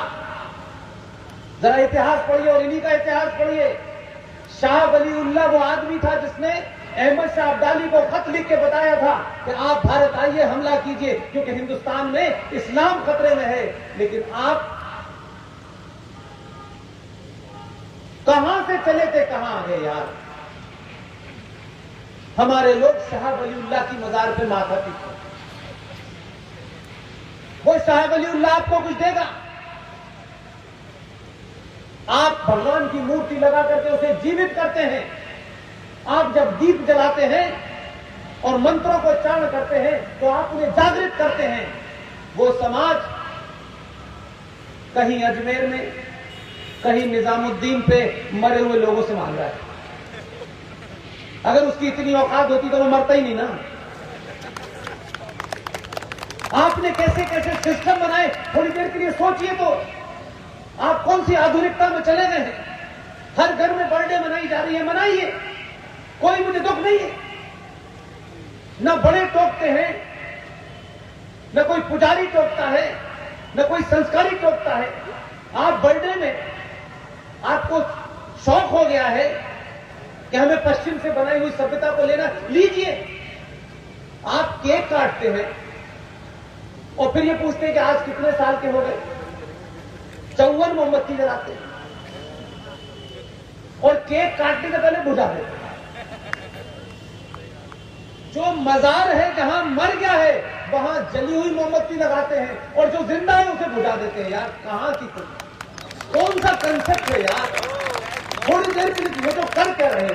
जरा इतिहास पढ़िए और इन्हीं का इतिहास पढ़िए। शाह वलीउल्लाह वो आदमी था जिसने अहमद शाह अब्दाली को खत लिख के बताया था कि आप भारत आइए, हमला कीजिए, क्योंकि हिंदुस्तान में इस्लाम खतरे में है। लेकिन आप कहां से चले थे, कहां आ गए यार। हमारे लोग शाह वलीउल्लाह की मजार पे माथा टेकते। वो शाह वलीउल्लाह आपको कुछ देगा? आप भगवान की मूर्ति लगा करके उसे जीवित करते हैं। आप जब दीप जलाते हैं और मंत्रों को उच्चारण करते हैं तो आप उन्हें जागृत करते हैं। वो समाज कहीं अजमेर में, कहीं निजामुद्दीन पे मरे हुए लोगों से मांग रहा है। अगर उसकी इतनी औकात होती तो वो मरता ही नहीं ना। आपने कैसे कैसे सिस्टम बनाए, थोड़ी देर के लिए सोचिए तो। आप कौन सी आधुनिकता में चले गए हैं। हर घर में बर्थडे मनाई जा रही है, मनाइए, कोई मुझे दुख नहीं है। न बड़े टोकते हैं, न कोई पुजारी टोकता है, न कोई संस्कारी टोकता है। आप बर्थडे में आपको शौक हो गया है कि हमें पश्चिम से बनाई हुई सभ्यता को लेना, लीजिए। आप केक काटते हैं और फिर ये पूछते हैं कि आज कितने साल के हो गए। 54 मोमबत्ती जलाते हैं और केक काटने से पहले बुझा देते हैं। जो मजार है, जहां मर गया है, वहां जली हुई मोमबत्ती लगाते हैं और जो जिंदा है उसे बुझा देते हैं। यार कहां की कौन सा कंसेप्ट है यार। थोड़ी देर के लिए तो कर क्या रहे हो।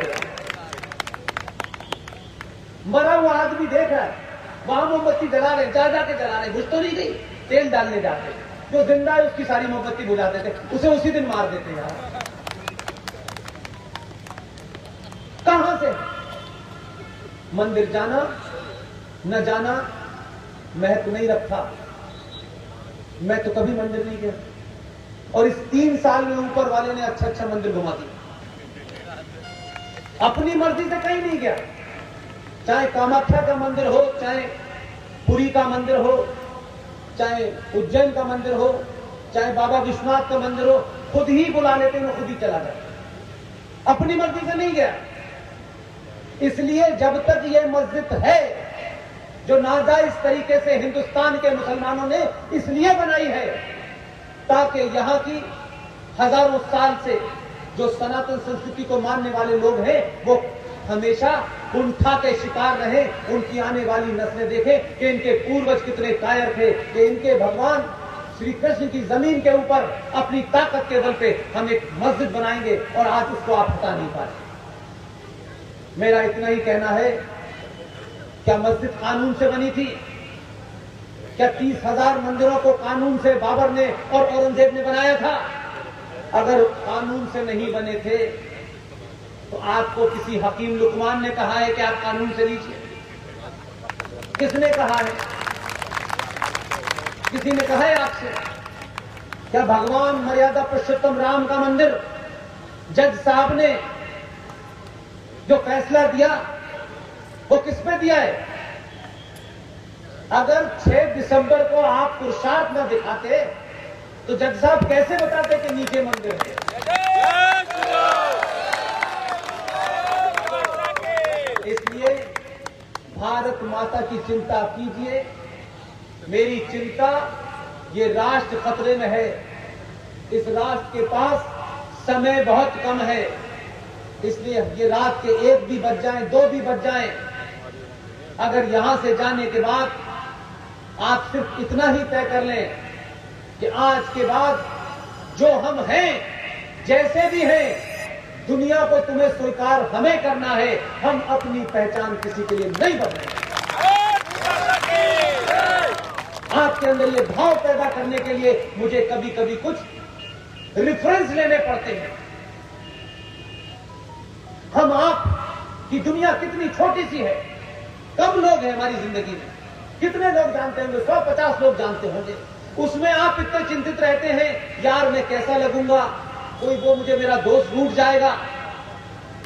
मरा हुआ आदमी देख रहा है, वहां मोमबत्ती जला रहे, जा जाके जला रहे, बुझ तो नहीं गई, तेल डालने जाते। जो जिंदा है उसकी सारी मोमबत्ती बुझा देते, उसे उसी दिन मार देते। यार कहां से मंदिर जाना न जाना महत्व नहीं रखता। मैं तो कभी मंदिर नहीं गया और इस 3 साल में ऊपर वाले ने अच्छा अच्छा मंदिर घुमा दिया। अपनी मर्जी से कहीं नहीं गया। चाहे कामाख्या का मंदिर हो, चाहे पुरी का मंदिर हो, चाहे उज्जैन का मंदिर हो, चाहे बाबा विश्वनाथ का मंदिर हो, खुद ही बुला लेते हैं, खुद ही चला जाता। अपनी मर्जी से नहीं गया। इसलिए जब तक यह मस्जिद है जो नाजायज तरीके से हिंदुस्तान के मुसलमानों ने इसलिए बनाई है ताकि यहां की हजारों साल से जो सनातन संस्कृति को मानने वाले लोग हैं वो हमेशा कुंठा के शिकार रहे। उनकी आने वाली नस्लें देखें कि इनके पूर्वज कितने कायर थे, कि इनके भगवान श्री कृष्ण की जमीन के ऊपर अपनी ताकत के बल पे हम एक मस्जिद बनाएंगे और आज उसको आप हटा नहीं पाए। मेरा इतना ही कहना है, क्या मस्जिद कानून से बनी थी? क्या 30,000 मंदिरों को कानून से बाबर ने और औरंगजेब ने बनाया था? अगर कानून से नहीं बने थे तो आपको किसी हकीम लुकमान ने कहा है कि आप कानून से लीजिए? किसने कहा है? किसी ने कहा है आपसे? क्या भगवान मर्यादा पुरुषोत्तम राम का मंदिर जज साहब ने जो फैसला दिया वो किस पे दिया है? अगर 6 दिसंबर को आप पुरुषार्थ न दिखाते तो जज साहब कैसे बताते कि नीचे मंदिर है? इसलिए भारत माता की चिंता कीजिए। मेरी चिंता, ये राष्ट्र खतरे में है। इस राष्ट्र के पास समय बहुत कम है। इसलिए ये रात के 1 भी बज जाएं, 2 भी बज जाएं, अगर यहां से जाने के बाद आप सिर्फ इतना ही तय कर लें कि आज के बाद जो हम हैं, जैसे भी हैं, दुनिया को तुम्हें स्वीकार हमें करना है। हम अपनी पहचान किसी के लिए नहीं बदलेंगे। आपके अंदर ये भाव पैदा करने के लिए मुझे कभी कभी कुछ रेफरेंस लेने पड़ते हैं। हम आप की दुनिया कितनी छोटी सी है, कम लोग हैं हमारी जिंदगी में। कितने लोग जानते होंगे? 150 लोग जानते होंगे। उसमें आप इतने चिंतित रहते हैं, यार मैं कैसा लगूंगा, कोई वो मुझे, मेरा दोस्त रूठ जाएगा,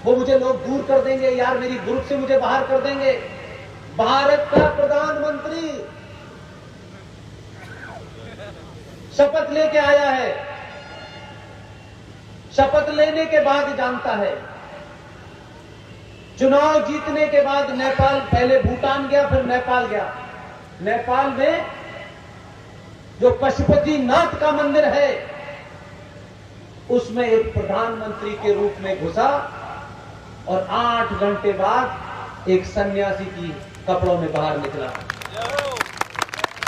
वो मुझे लोग दूर कर देंगे, यार मेरी ग्रुप से मुझे बाहर कर देंगे। भारत का प्रधानमंत्री शपथ लेके आया है, शपथ लेने के बाद जानता है, चुनाव जीतने के बाद नेपाल, पहले भूटान गया फिर नेपाल गया। नेपाल में जो पशुपतिनाथ का मंदिर है, उसमें एक प्रधानमंत्री के रूप में घुसा और 8 घंटे बाद एक सन्यासी की कपड़ों में बाहर निकला।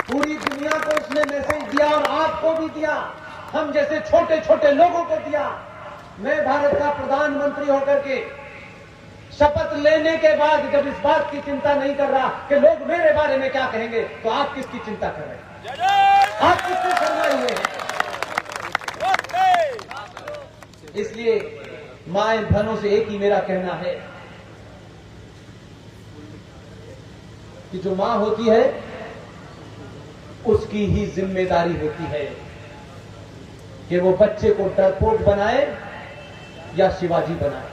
पूरी दुनिया को उसने मैसेज दिया और आपको भी दिया, हम जैसे छोटे छोटे लोगों को दिया। मैं भारत का प्रधानमंत्री होकर के शपथ लेने के बाद जब इस बात की चिंता नहीं कर रहा कि लोग मेरे बारे में क्या कहेंगे, तो आप किसकी चिंता कर रहे हैं? आप किससे शर्माए हुए हैं? इसलिए मां बहनों से एक ही मेरा कहना है कि जो मां होती है उसकी ही जिम्मेदारी होती है कि वो बच्चे को डरपोक बनाए या शिवाजी बनाए।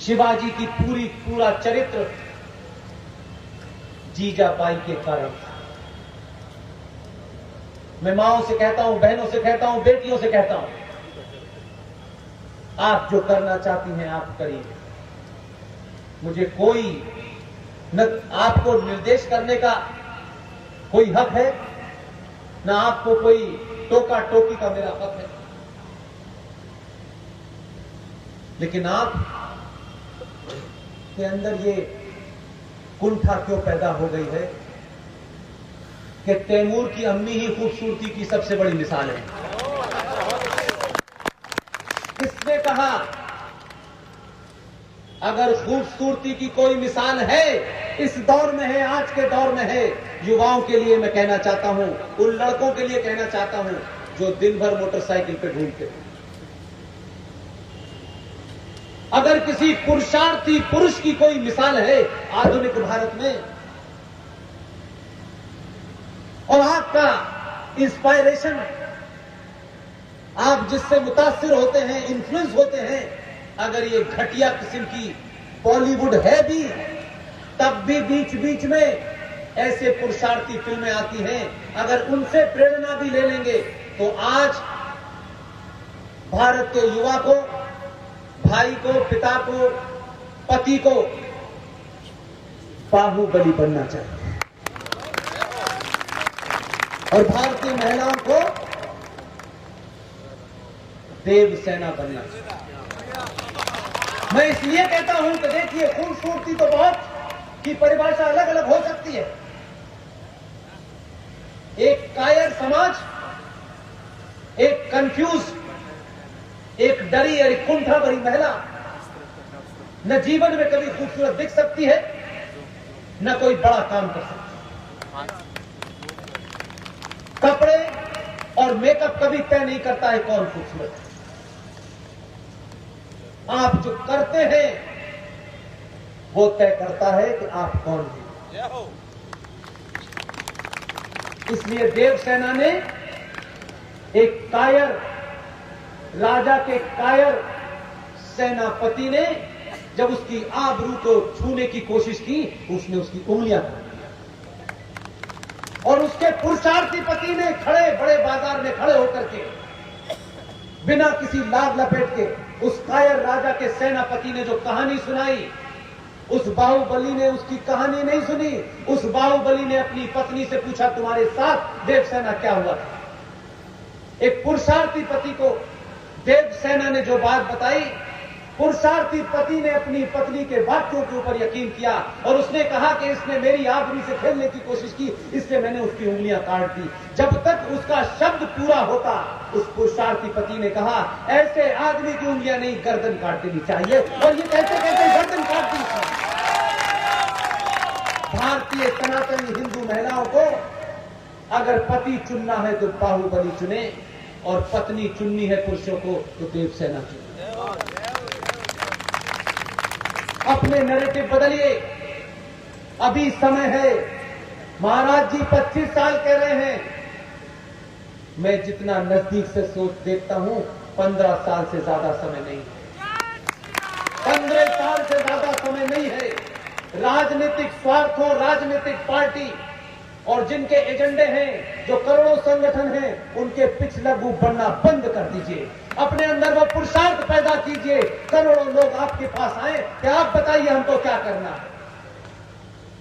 शिवाजी की पूरा चरित्र जीजाबाई के कारण था। मैं माओं से कहता हूं, बहनों से कहता हूं, बेटियों से कहता हूं, आप जो करना चाहती हैं आप करिए। मुझे कोई न आपको निर्देश करने का कोई हक है, न आपको कोई टोका टोकी का मेरा हक है। लेकिन आप के अंदर ये कुंठा क्यों पैदा हो गई है कि तैमूर की अम्मी ही खूबसूरती की सबसे बड़ी मिसाल है। किसने कहा? अगर खूबसूरती की कोई मिसाल है, इस दौर में है, आज के दौर में है, युवाओं के लिए मैं कहना चाहता हूं, उन लड़कों के लिए कहना चाहता हूं जो दिन भर मोटरसाइकिल पे ढूंढते हैं। अगर किसी पुरुषार्थी पुरुष की कोई मिसाल है आधुनिक भारत में, और आपका इंस्पायरेशन, आप जिससे मुतासिर होते हैं, इन्फ्लुएंस होते हैं, अगर ये घटिया किस्म की बॉलीवुड है भी, तब भी बीच बीच में ऐसे पुरुषार्थी फिल्में आती हैं, अगर उनसे प्रेरणा भी ले लेंगे तो आज भारत के युवा को, भाई को, पिता को, पति को बाहुबली बनना चाहिए और भारतीय महिलाओं को देवसेना बनना चाहिए। मैं इसलिए कहता हूं कि देखिए, खूबसूरती तो बहुत की परिभाषा अलग अलग हो सकती है। एक कायर समाज, एक कंफ्यूज, एक डरी और एक कुंठा भरी महिला न जीवन में कभी खूबसूरत दिख सकती है, न कोई बड़ा काम कर सकती है। कपड़े और मेकअप कभी तय नहीं करता है कौन खूबसूरत है। आप जो करते हैं वो तय करता है कि आप कौन हैं। इसलिए देवसेना ने एक कायर राजा के कायर सेनापति ने जब उसकी आबरू को छूने की कोशिश की, उसने उसकी उंगलियां काट दी और उसके पुरुषार्थी पति ने खड़े बड़े बाजार में खड़े होकर के बिना किसी लाभ लपेट के उस कायर राजा के सेनापति ने जो कहानी सुनाई, उस बाहुबली ने उसकी कहानी नहीं सुनी। उस बाहुबली ने अपनी पत्नी से पूछा, तुम्हारे साथ देवसेना क्या हुआ था? एक पुरुषार्थी पति को देवसेना ने जो बात बताई, पुरुषार्थी पति ने अपनी पत्नी के वाक्यों के ऊपर यकीन किया और उसने कहा कि इसने मेरी आबरू से खेलने की कोशिश की, इसलिए मैंने उसकी उंगलियां काट दी। जब तक उसका शब्द पूरा होता, उस पुरुषार्थी पति ने कहा, ऐसे आदमी की उंगलियां नहीं, गर्दन काट देनी चाहिए। और ये कहते कहते गर्दन काट दी। भारतीय सनातनी हिंदू महिलाओं को अगर पति चुनना है तो बाहुबली चुने, और पत्नी चुननी है पुरुषों को तो देवसेना चुने। अपने नैरेटिव बदलिए, अभी समय है। महाराज जी 25 साल कह रहे हैं, मैं जितना नजदीक से सोच देखता हूं 15 साल से ज्यादा समय नहीं है। 15 साल से ज्यादा समय नहीं है। राजनीतिक स्वार्थों, राजनीतिक पार्टी और जिनके एजेंडे हैं, जो करोड़ों संगठन हैं, उनके पिछलग्गू बनना बंद कर दीजिए। अपने अंदर वो पुरुषार्थ पैदा कीजिए। करोड़ों लोग आपके पास आए कि आप बताइए हमको क्या करना है।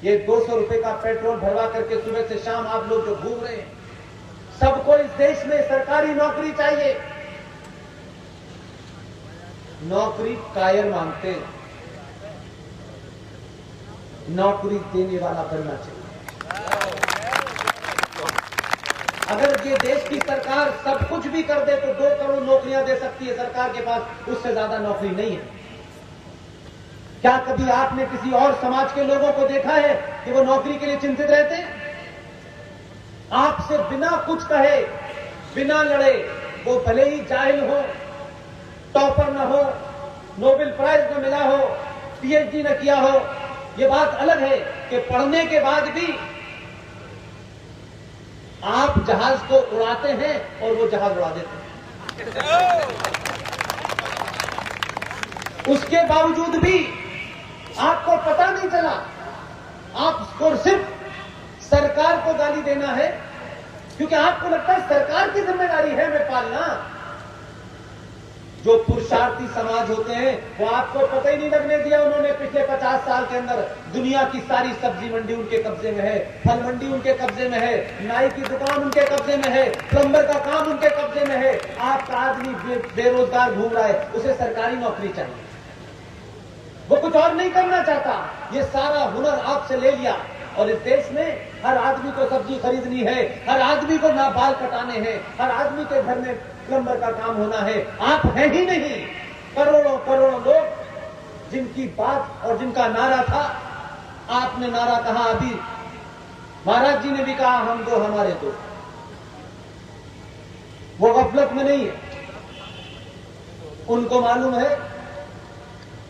ये 200 रुपए का पेट्रोल भरवा करके सुबह से शाम आप लोग जो घूम रहे हैं, सबको इस देश में सरकारी नौकरी चाहिए। नौकरी कायर मांगते हैं, नौकरी देने वाला बनना चाहिए। अगर ये देश की सरकार सब कुछ भी कर दे तो 2 करोड़ नौकरियां दे सकती है सरकार के पास, उससे ज्यादा नौकरी नहीं है। क्या कभी आपने किसी और समाज के लोगों को देखा है कि वो नौकरी के लिए चिंतित रहते हैं? आपसे बिना कुछ कहे, बिना लड़े, वो भले ही जाहिल हो, टॉपर न हो, नोबेल प्राइज न मिला हो, पीएचडी न किया हो, ये बात अलग है कि पढ़ने के बाद भी आप जहाज को उड़ाते हैं और वो जहाज उड़ा देते हैं। उसके बावजूद भी आपको पता नहीं चला। आपको सिर्फ सरकार को गाली देना है क्योंकि आपको लगता है सरकार की जिम्मेदारी है हमें पालना। जो पुरुषार्थी समाज होते हैं वो आपको पता ही नहीं लगने दिया। उन्होंने पिछले 50 साल के अंदर दुनिया की सारी सब्जी मंडी उनके कब्जे में है, फल मंडी उनके कब्जे में है, नाई की दुकान उनके कब्जे में है, प्लम्बर का काम उनके कब्जे में है। आपका आदमी बेरोजगार घूम रहा है, उसे सरकारी नौकरी चाहिए, वो कुछ और नहीं करना चाहता। ये सारा हुनर आपसे ले लिया और इस देश में हर आदमी को सब्जी खरीदनी है, हर आदमी को ना बाल कटाने हैं, हर आदमी के घर में प्लम्बर का काम होना है। आप हैं ही नहीं। करोड़ों करोड़ों लोग जिनकी बात और जिनका नारा था, आपने नारा कहा, अभी महाराज जी ने भी कहा, हम दो हमारे दो। वो गफलत में नहीं है। उनको मालूम है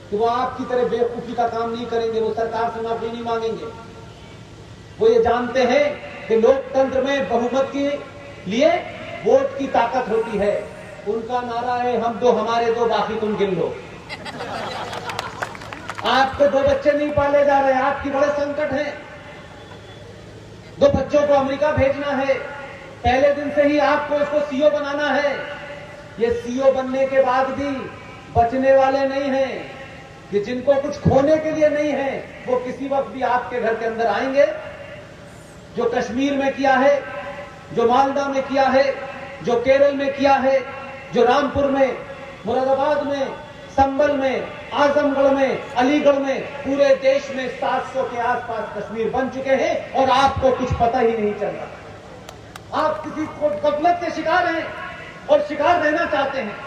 कि वो आपकी तरह बेवकूफी का काम नहीं करेंगे, वो सरकार से माफी नहीं मांगेंगे। वो ये जानते हैं कि लोकतंत्र में बहुमत के लिए वोट की ताकत होती है। उनका नारा है, हम दो हमारे दो, बाकी तुम गिन लो। आपको 2 बच्चे नहीं पाले जा रहे, आपकी बड़े संकट है। 2 बच्चों को अमेरिका भेजना है, पहले दिन से ही आपको इसको सीओ बनाना है। ये सीओ बनने के बाद भी बचने वाले नहीं हैं, कि जिनको कुछ खोने के लिए नहीं है, वो किसी वक्त भी आपके घर के अंदर आएंगे। जो कश्मीर में किया है, जो मालदा में किया है, जो केरल में किया है, जो रामपुर में, मुरादाबाद में, संबल में, आजमगढ़ में, अलीगढ़ में, पूरे देश में 700 के आसपास कश्मीर बन चुके हैं और आपको कुछ पता ही नहीं चल रहा। आप किसी गफलत के शिकार हैं और शिकार रहना चाहते हैं।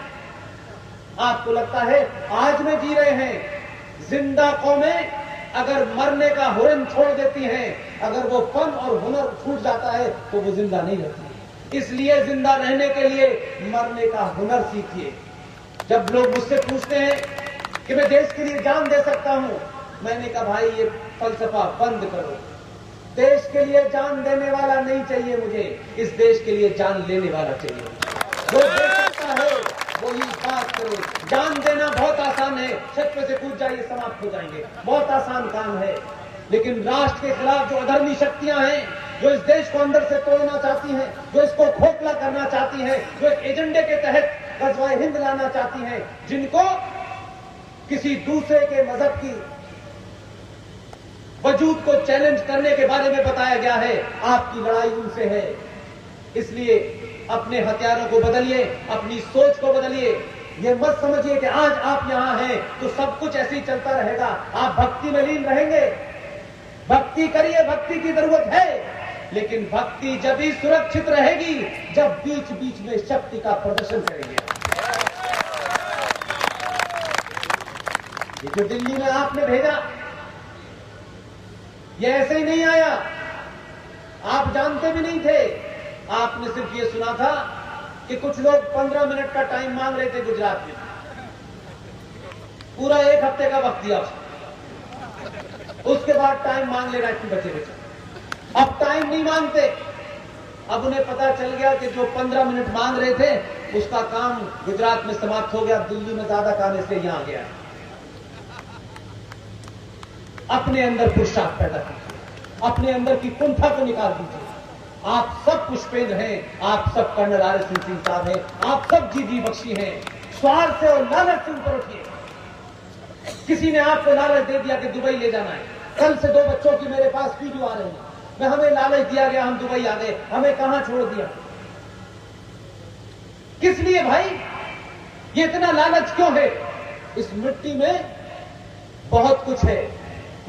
आपको लगता है आज में जी रहे हैं। जिंदा कौमें अगर मरने का हुनर छोड़ देती हैं, अगर वो फन और हुनर छूट जाता है तो वो जिंदा नहीं रहती। इसलिए जिंदा रहने के लिए मरने का हुनर सीखिए। जब लोग मुझसे पूछते हैं कि मैं देश के लिए जान दे सकता हूं, मैंने कहा भाई ये फलसफा बंद करो। देश के लिए जान देने वाला नहीं चाहिए मुझे, इस देश के लिए जान लेने वाला चाहिए। जो दे सकता है वही बात करो। जान देना बहुत आसान है, छत पे से कूद जाइए समाप्त हो जाएंगे, बहुत आसान काम है। लेकिन राष्ट्र के खिलाफ जो अधर्मी शक्तियां हैं, जो इस देश को अंदर से तोड़ना चाहती हैं, जो इसको खोखला करना चाहती हैं, जो एक एजेंडे के तहत गजवाए हिंद लाना चाहती हैं, जिनको किसी दूसरे के मजहब की वजूद को चैलेंज करने के बारे में बताया गया है, आपकी लड़ाई उनसे है। इसलिए अपने हथियारों को बदलिए, अपनी सोच को बदलिए। ये मत समझिए कि आज आप यहां हैं तो सब कुछ ऐसे ही चलता रहेगा। आप भक्ति में लीन रहेंगे, भक्ति करिए, भक्ति की जरूरत है, लेकिन भक्ति जब ही सुरक्षित रहेगी जब बीच बीच में शक्ति का प्रदर्शन करेंगे। ये जो दिल्ली में आपने भेजा, ये ऐसे ही नहीं आया, आप जानते भी नहीं थे। आपने सिर्फ ये सुना था कि कुछ लोग 15 मिनट का टाइम मांग रहे थे गुजरात में, पूरा 1 हफ्ते का वक्त दिया उसके बाद टाइम मांग ले रहा है बचे बचे। अब टाइम नहीं मांगते, अब उन्हें पता चल गया कि जो 15 मिनट मांग रहे थे उसका काम गुजरात में समाप्त हो गया, दिल्ली में ज्यादा काम इसलिए यहां आ गया। अपने अंदर पुरुषार्थ पैदा कीजिए, अपने अंदर की कुंठा को निकाल दीजिए। आप सब पुष्पेंद्र हैं, आप सब कर्नल RS सिंह साहब हैं, आप सब जीजी बख्शी हैं। स्वार्थ से और लालच से ऊपर उठिए। किसी ने आपको लालच दे दिया कि दुबई ले जाना है, कल से 2 बच्चों की मेरे पास वीडियो आ रही है, मैं हमें लालच दिया गया, हम दुबई आ गए, हमें कहां छोड़ दिया? किस लिए भाई? ये इतना लालच क्यों है? इस मिट्टी में बहुत कुछ है,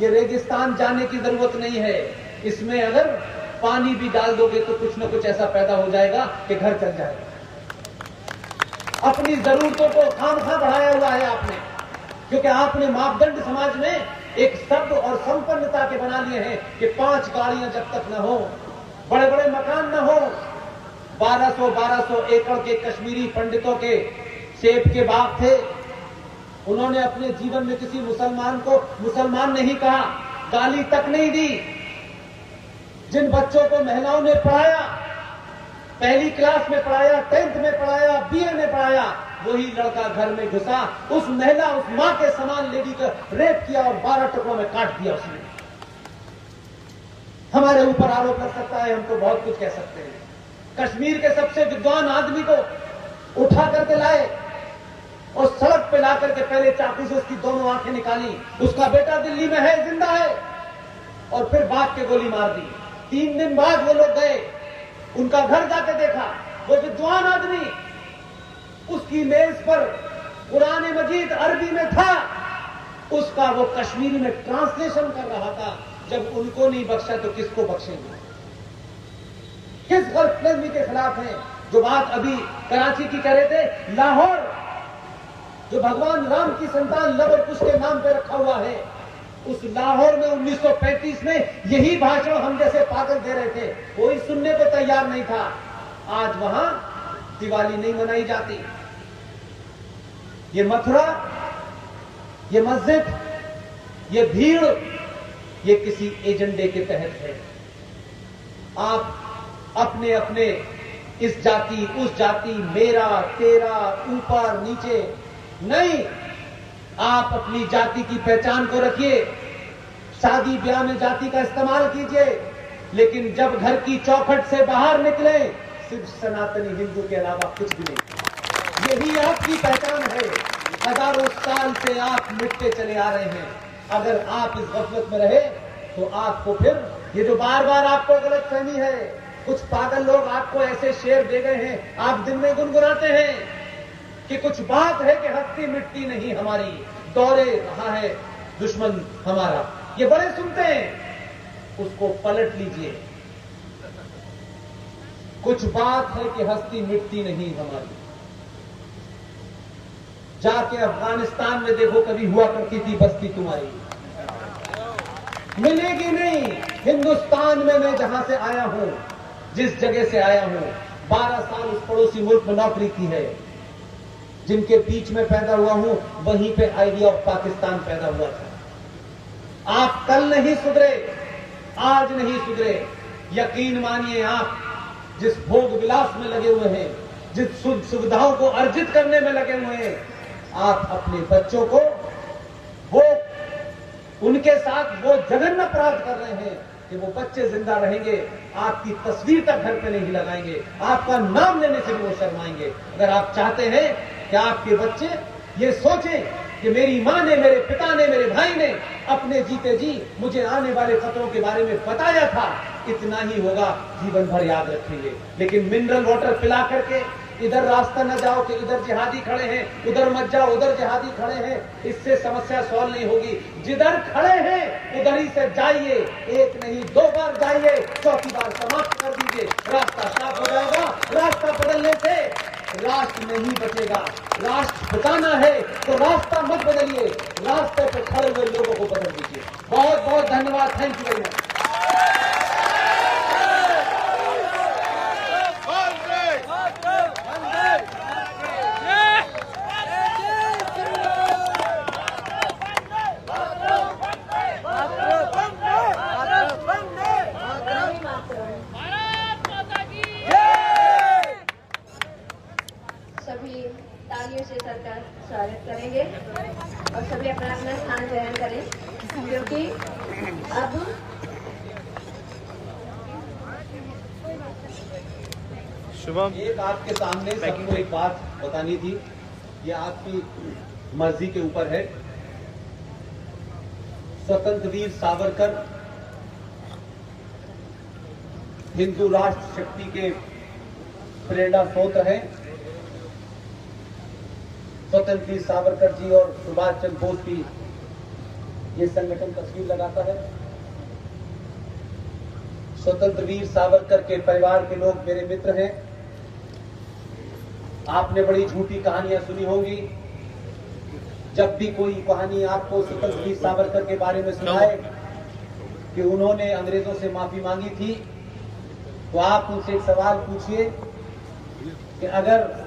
ये रेगिस्तान जाने की जरूरत नहीं है। इसमें अगर पानी भी डाल दोगे तो कुछ न कुछ ऐसा पैदा हो जाएगा कि घर चल जाएगा। अपनी जरूरतों को खामखा बढ़ाया हुआ है आपने, क्योंकि आपने मापदंड समाज में एक शब्द और संपन्नता के बना लिए हैं कि 5 गाड़ियां जब तक न हो, बड़े बड़े मकान न हो। 1200 एकड़ के कश्मीरी पंडितों के सेब के बाग थे, उन्होंने अपने जीवन में किसी मुसलमान को मुसलमान नहीं कहा, गाली तक नहीं दी। जिन बच्चों को महिलाओं ने पढ़ाया, पहली क्लास में पढ़ाया, 10th में पढ़ाया, BA में पढ़ाया, वही लड़का घर में घुसा, उस महिला, उस मां के समान लेडी का रेप किया और 12 टुकड़ों में काट दिया उसने। हमारे ऊपर आरोप लग सकता है, हम तो बहुत कुछ कह सकते हैं। कश्मीर के सबसे विद्वान आदमी को उठा करके लाए और सड़क पे ला करके पहले चाकू से उसकी दोनों आंखें निकाली। उसका बेटा दिल्ली में है, जिंदा है, और फिर बाप के गोली मार दी। 3 दिन बाद वो लोग गए, उनका घर जाके देखा, वो विद्वान आदमी, उसकी मेज पर कुरान मजीद अरबी में था, उसका वो कश्मीरी में ट्रांसलेशन कर रहा था। जब उनको नहीं बख्शा तो किसको बख्शेंगे? किस गलतफहमी के खिलाफ हैं? जो बात अभी कराची की कह रहे थे, लाहौर जो भगवान राम की संतान लव और कुश के नाम पे रखा हुआ है, उस लाहौर में 1935 में यही भाषण हम जैसे पागल दे रहे थे, कोई सुनने को तैयार नहीं था। आज वहां दिवाली नहीं मनाई जाती। ये मथुरा, ये मस्जिद, ये भीड़, ये किसी एजेंडे के तहत है। आप अपने अपने इस जाति उस जाति, मेरा तेरा, ऊपर नीचे नहीं, आप अपनी जाति की पहचान को रखिए। शादी ब्याह में जाति का इस्तेमाल कीजिए, लेकिन जब घर की चौखट से बाहर निकले सिर्फ सनातनी हिंदू के अलावा कुछ भी नहीं। यही आपकी पहचान है। हजारों साल से आप मिटते चले आ रहे हैं। अगर आप इस गफलत में रहे तो आपको फिर ये जो बार बार आपको गलतफहमी है, कुछ पागल लोग आपको ऐसे शेर दे गए हैं, आप दिन में गुनगुनाते हैं कि कुछ बात है कि हस्ती मिट्टी नहीं हमारी, दौड़े रहा है दुश्मन हमारा। ये बड़े सुनते हैं, उसको पलट लीजिए। कुछ बात है कि हस्ती मिट्टी नहीं हमारी। जाके अफगानिस्तान में देखो, कभी हुआ करती थी बस्ती तुम्हारी, मिलेगी नहीं। हिंदुस्तान में मैं जहां से आया हूं, जिस जगह से आया हूं, 12 साल उस पड़ोसी मुल्क में नौकरी की है, जिनके बीच में पैदा हुआ हूं, वहीं पे आइडिया ऑफ पाकिस्तान पैदा हुआ था। आप कल नहीं सुधरे, आज नहीं सुधरे। यकीन मानिए, आप जिस भोग विलास में लगे हुए हैं, जिस सुविधाओं को अर्जित करने में लगे हुए हैं, आप अपने बच्चों को वो उनके साथ वो जघन्य अपराध कर रहे हैं कि वो बच्चे जिंदा रहेंगे, आपकी तस्वीर तक घर पे नहीं लगाएंगे, आपका नाम लेने से भी वो शर्माएंगे। अगर आप चाहते हैं कि आपके बच्चे ये सोचें कि मेरी मां ने, मेरे पिता ने, मेरे भाई ने अपने जीते जी मुझे आने वाले खतरों के बारे में बताया था, इतना ही होगा, जीवन भर याद रखेंगे। लेकिन मिनरल वाटर पिला करके, इधर रास्ता न जाओ कि इधर जिहादी खड़े हैं, उधर मत जाओ उधर जिहादी खड़े हैं, इससे समस्या सॉल्व नहीं होगी। जिधर खड़े हैं उधर ही से जाइए, एक नहीं 2 बार जाइए, चौथी बार समाप्त कर दीजिए, रास्ता साफ हो जाएगा। रास्ता बदलने से राष्ट्र नहीं बचेगा। राष्ट्र बचाना है तो रास्ता मत बदलिए, रास्ते पर खड़े हुए लोगों को बदल दीजिए। बहुत बहुत धन्यवाद। Thank you very much. सभी तालियों से सरकार स्वागत करेंगे और सभी अपना अपना स्थान ग्रहण करें, क्योंकि अब शुभम एक आपके सामने सबको एक बात बतानी थी, ये आपकी मर्जी के ऊपर है। स्वतंत्र वीर सावरकर हिंदू राष्ट्र शक्ति के प्रेरणा स्रोत हैं। स्वतंत्र वीर सावरकर जी और सुभाष चंद्र बोस की ये संगठन तस्वीर लगाता है। स्वतंत्र वीर सावरकर के परिवार के लोग मेरे मित्र हैं। आपने बड़ी झूठी कहानियां सुनी होंगी। जब भी कोई कहानी आपको स्वतंत्र वीर सावरकर के बारे में सुनाए कि उन्होंने अंग्रेजों से माफी मांगी थी, तो आप उनसे एक सवाल पूछिए कि अगर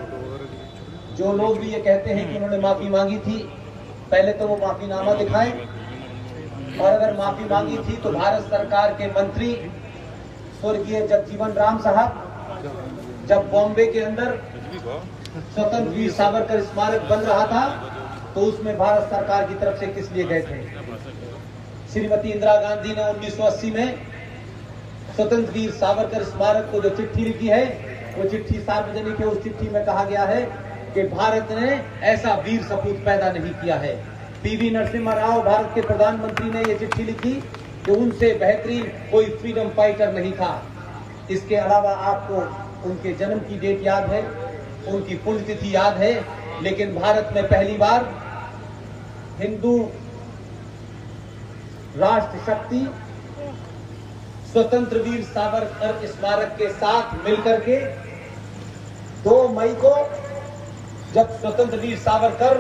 जो लोग भी ये कहते हैं कि उन्होंने माफी मांगी थी, पहले तो वो माफीनामा दिखाएं, और अगर माफी मांगी थी तो भारत सरकार के मंत्री स्वर्गीय जगजीवन राम साहब जब बॉम्बे के अंदर स्वतंत्र वीर सावरकर स्मारक बन रहा था तो उसमें भारत सरकार की तरफ से किस लिए गए थे? श्रीमती इंदिरा गांधी ने 1980 में स्वतंत्र वीर सावरकर स्मारक को जो चिट्ठी लिखी है, वो चिट्ठी सार्वजनिक है। उस चिट्ठी में कहा गया है कि भारत ने ऐसा वीर सपूत पैदा नहीं किया है। पीवी नरसिम्हा राव भारत के प्रधानमंत्री ने यह चिट्ठी लिखी कि उनसे बेहतरीन कोई फ्रीडम फाइटर नहीं था। इसके अलावा आपको उनके जन्म की डेट याद है, उनकी पुण्यतिथि याद है, लेकिन भारत में पहली बार हिंदू राष्ट्र शक्ति स्वतंत्र वीर सावरकर स्मारक के साथ मिलकर के 2 मई को, जब स्वतंत्र वीर सावरकर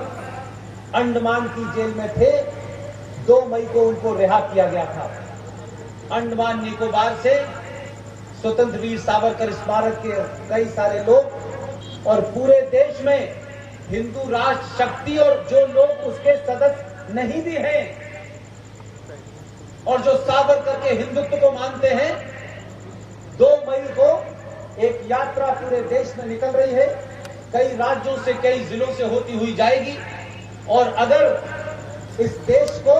अंडमान की जेल में थे, 2 मई को उनको रिहा किया गया था। अंडमान निकोबार से स्वतंत्र वीर सावरकर स्मारक के कई सारे लोग और पूरे देश में हिंदू राष्ट्र शक्ति और जो लोग उसके सदस्य नहीं भी हैं और जो सावरकर के हिंदुत्व को मानते हैं, 2 मई को एक यात्रा पूरे देश में निकल रही है। कई राज्यों से, कई जिलों से होती हुई जाएगी। और अगर इस देश को,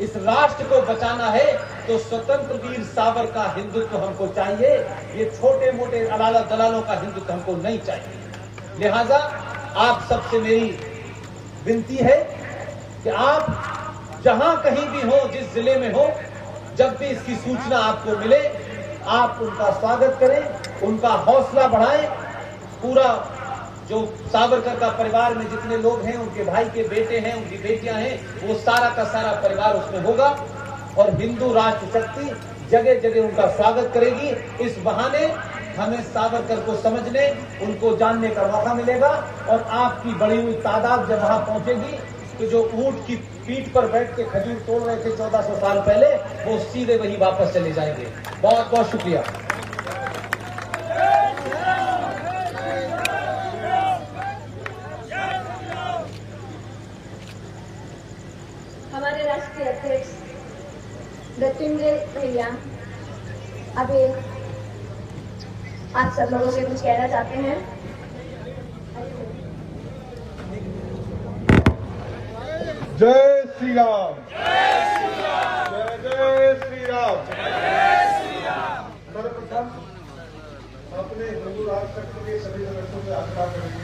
इस राष्ट्र को बचाना है तो स्वतंत्र वीर सावरकर का हिंदुत्व हमको चाहिए। ये छोटे मोटे अलाला दलालों का हिंदुत्व हमको नहीं चाहिए। लिहाजा आप सबसे मेरी विनती है कि आप जहां कहीं भी हो, जिस जिले में हो, जब भी इसकी सूचना आपको मिले, आप उनका स्वागत करें, उनका हौसला बढ़ाएं। पूरा जो सावरकर का परिवार में जितने लोग हैं, उनके भाई के बेटे हैं, उनकी बेटियां हैं, वो सारा का सारा परिवार उसमें होगा और हिंदू राष्ट्र शक्ति जगह जगह उनका स्वागत करेगी। इस बहाने हमें सावरकर को समझने, उनको जानने का मौका मिलेगा और आपकी बढ़ी हुई तादाद जब वहां पहुंचेगी तो जो ऊंट की पीठ पर बैठ के खजूर तोड़ रहे थे 1400 साल पहले, वो सीधे वही वापस चले जाएंगे। बहुत बहुत शुक्रिया। हमारे राष्ट्रीय अध्यक्ष मृत्युंजय भैया अभी आप सब लोगों से कुछ कहना चाहते हैं। जय श्री राम, जय जय श्री राम। सर्वप्रथम अपने हिंदू राष्ट्र शक्ति के सभी सदस्यों से आग्रह करेंगे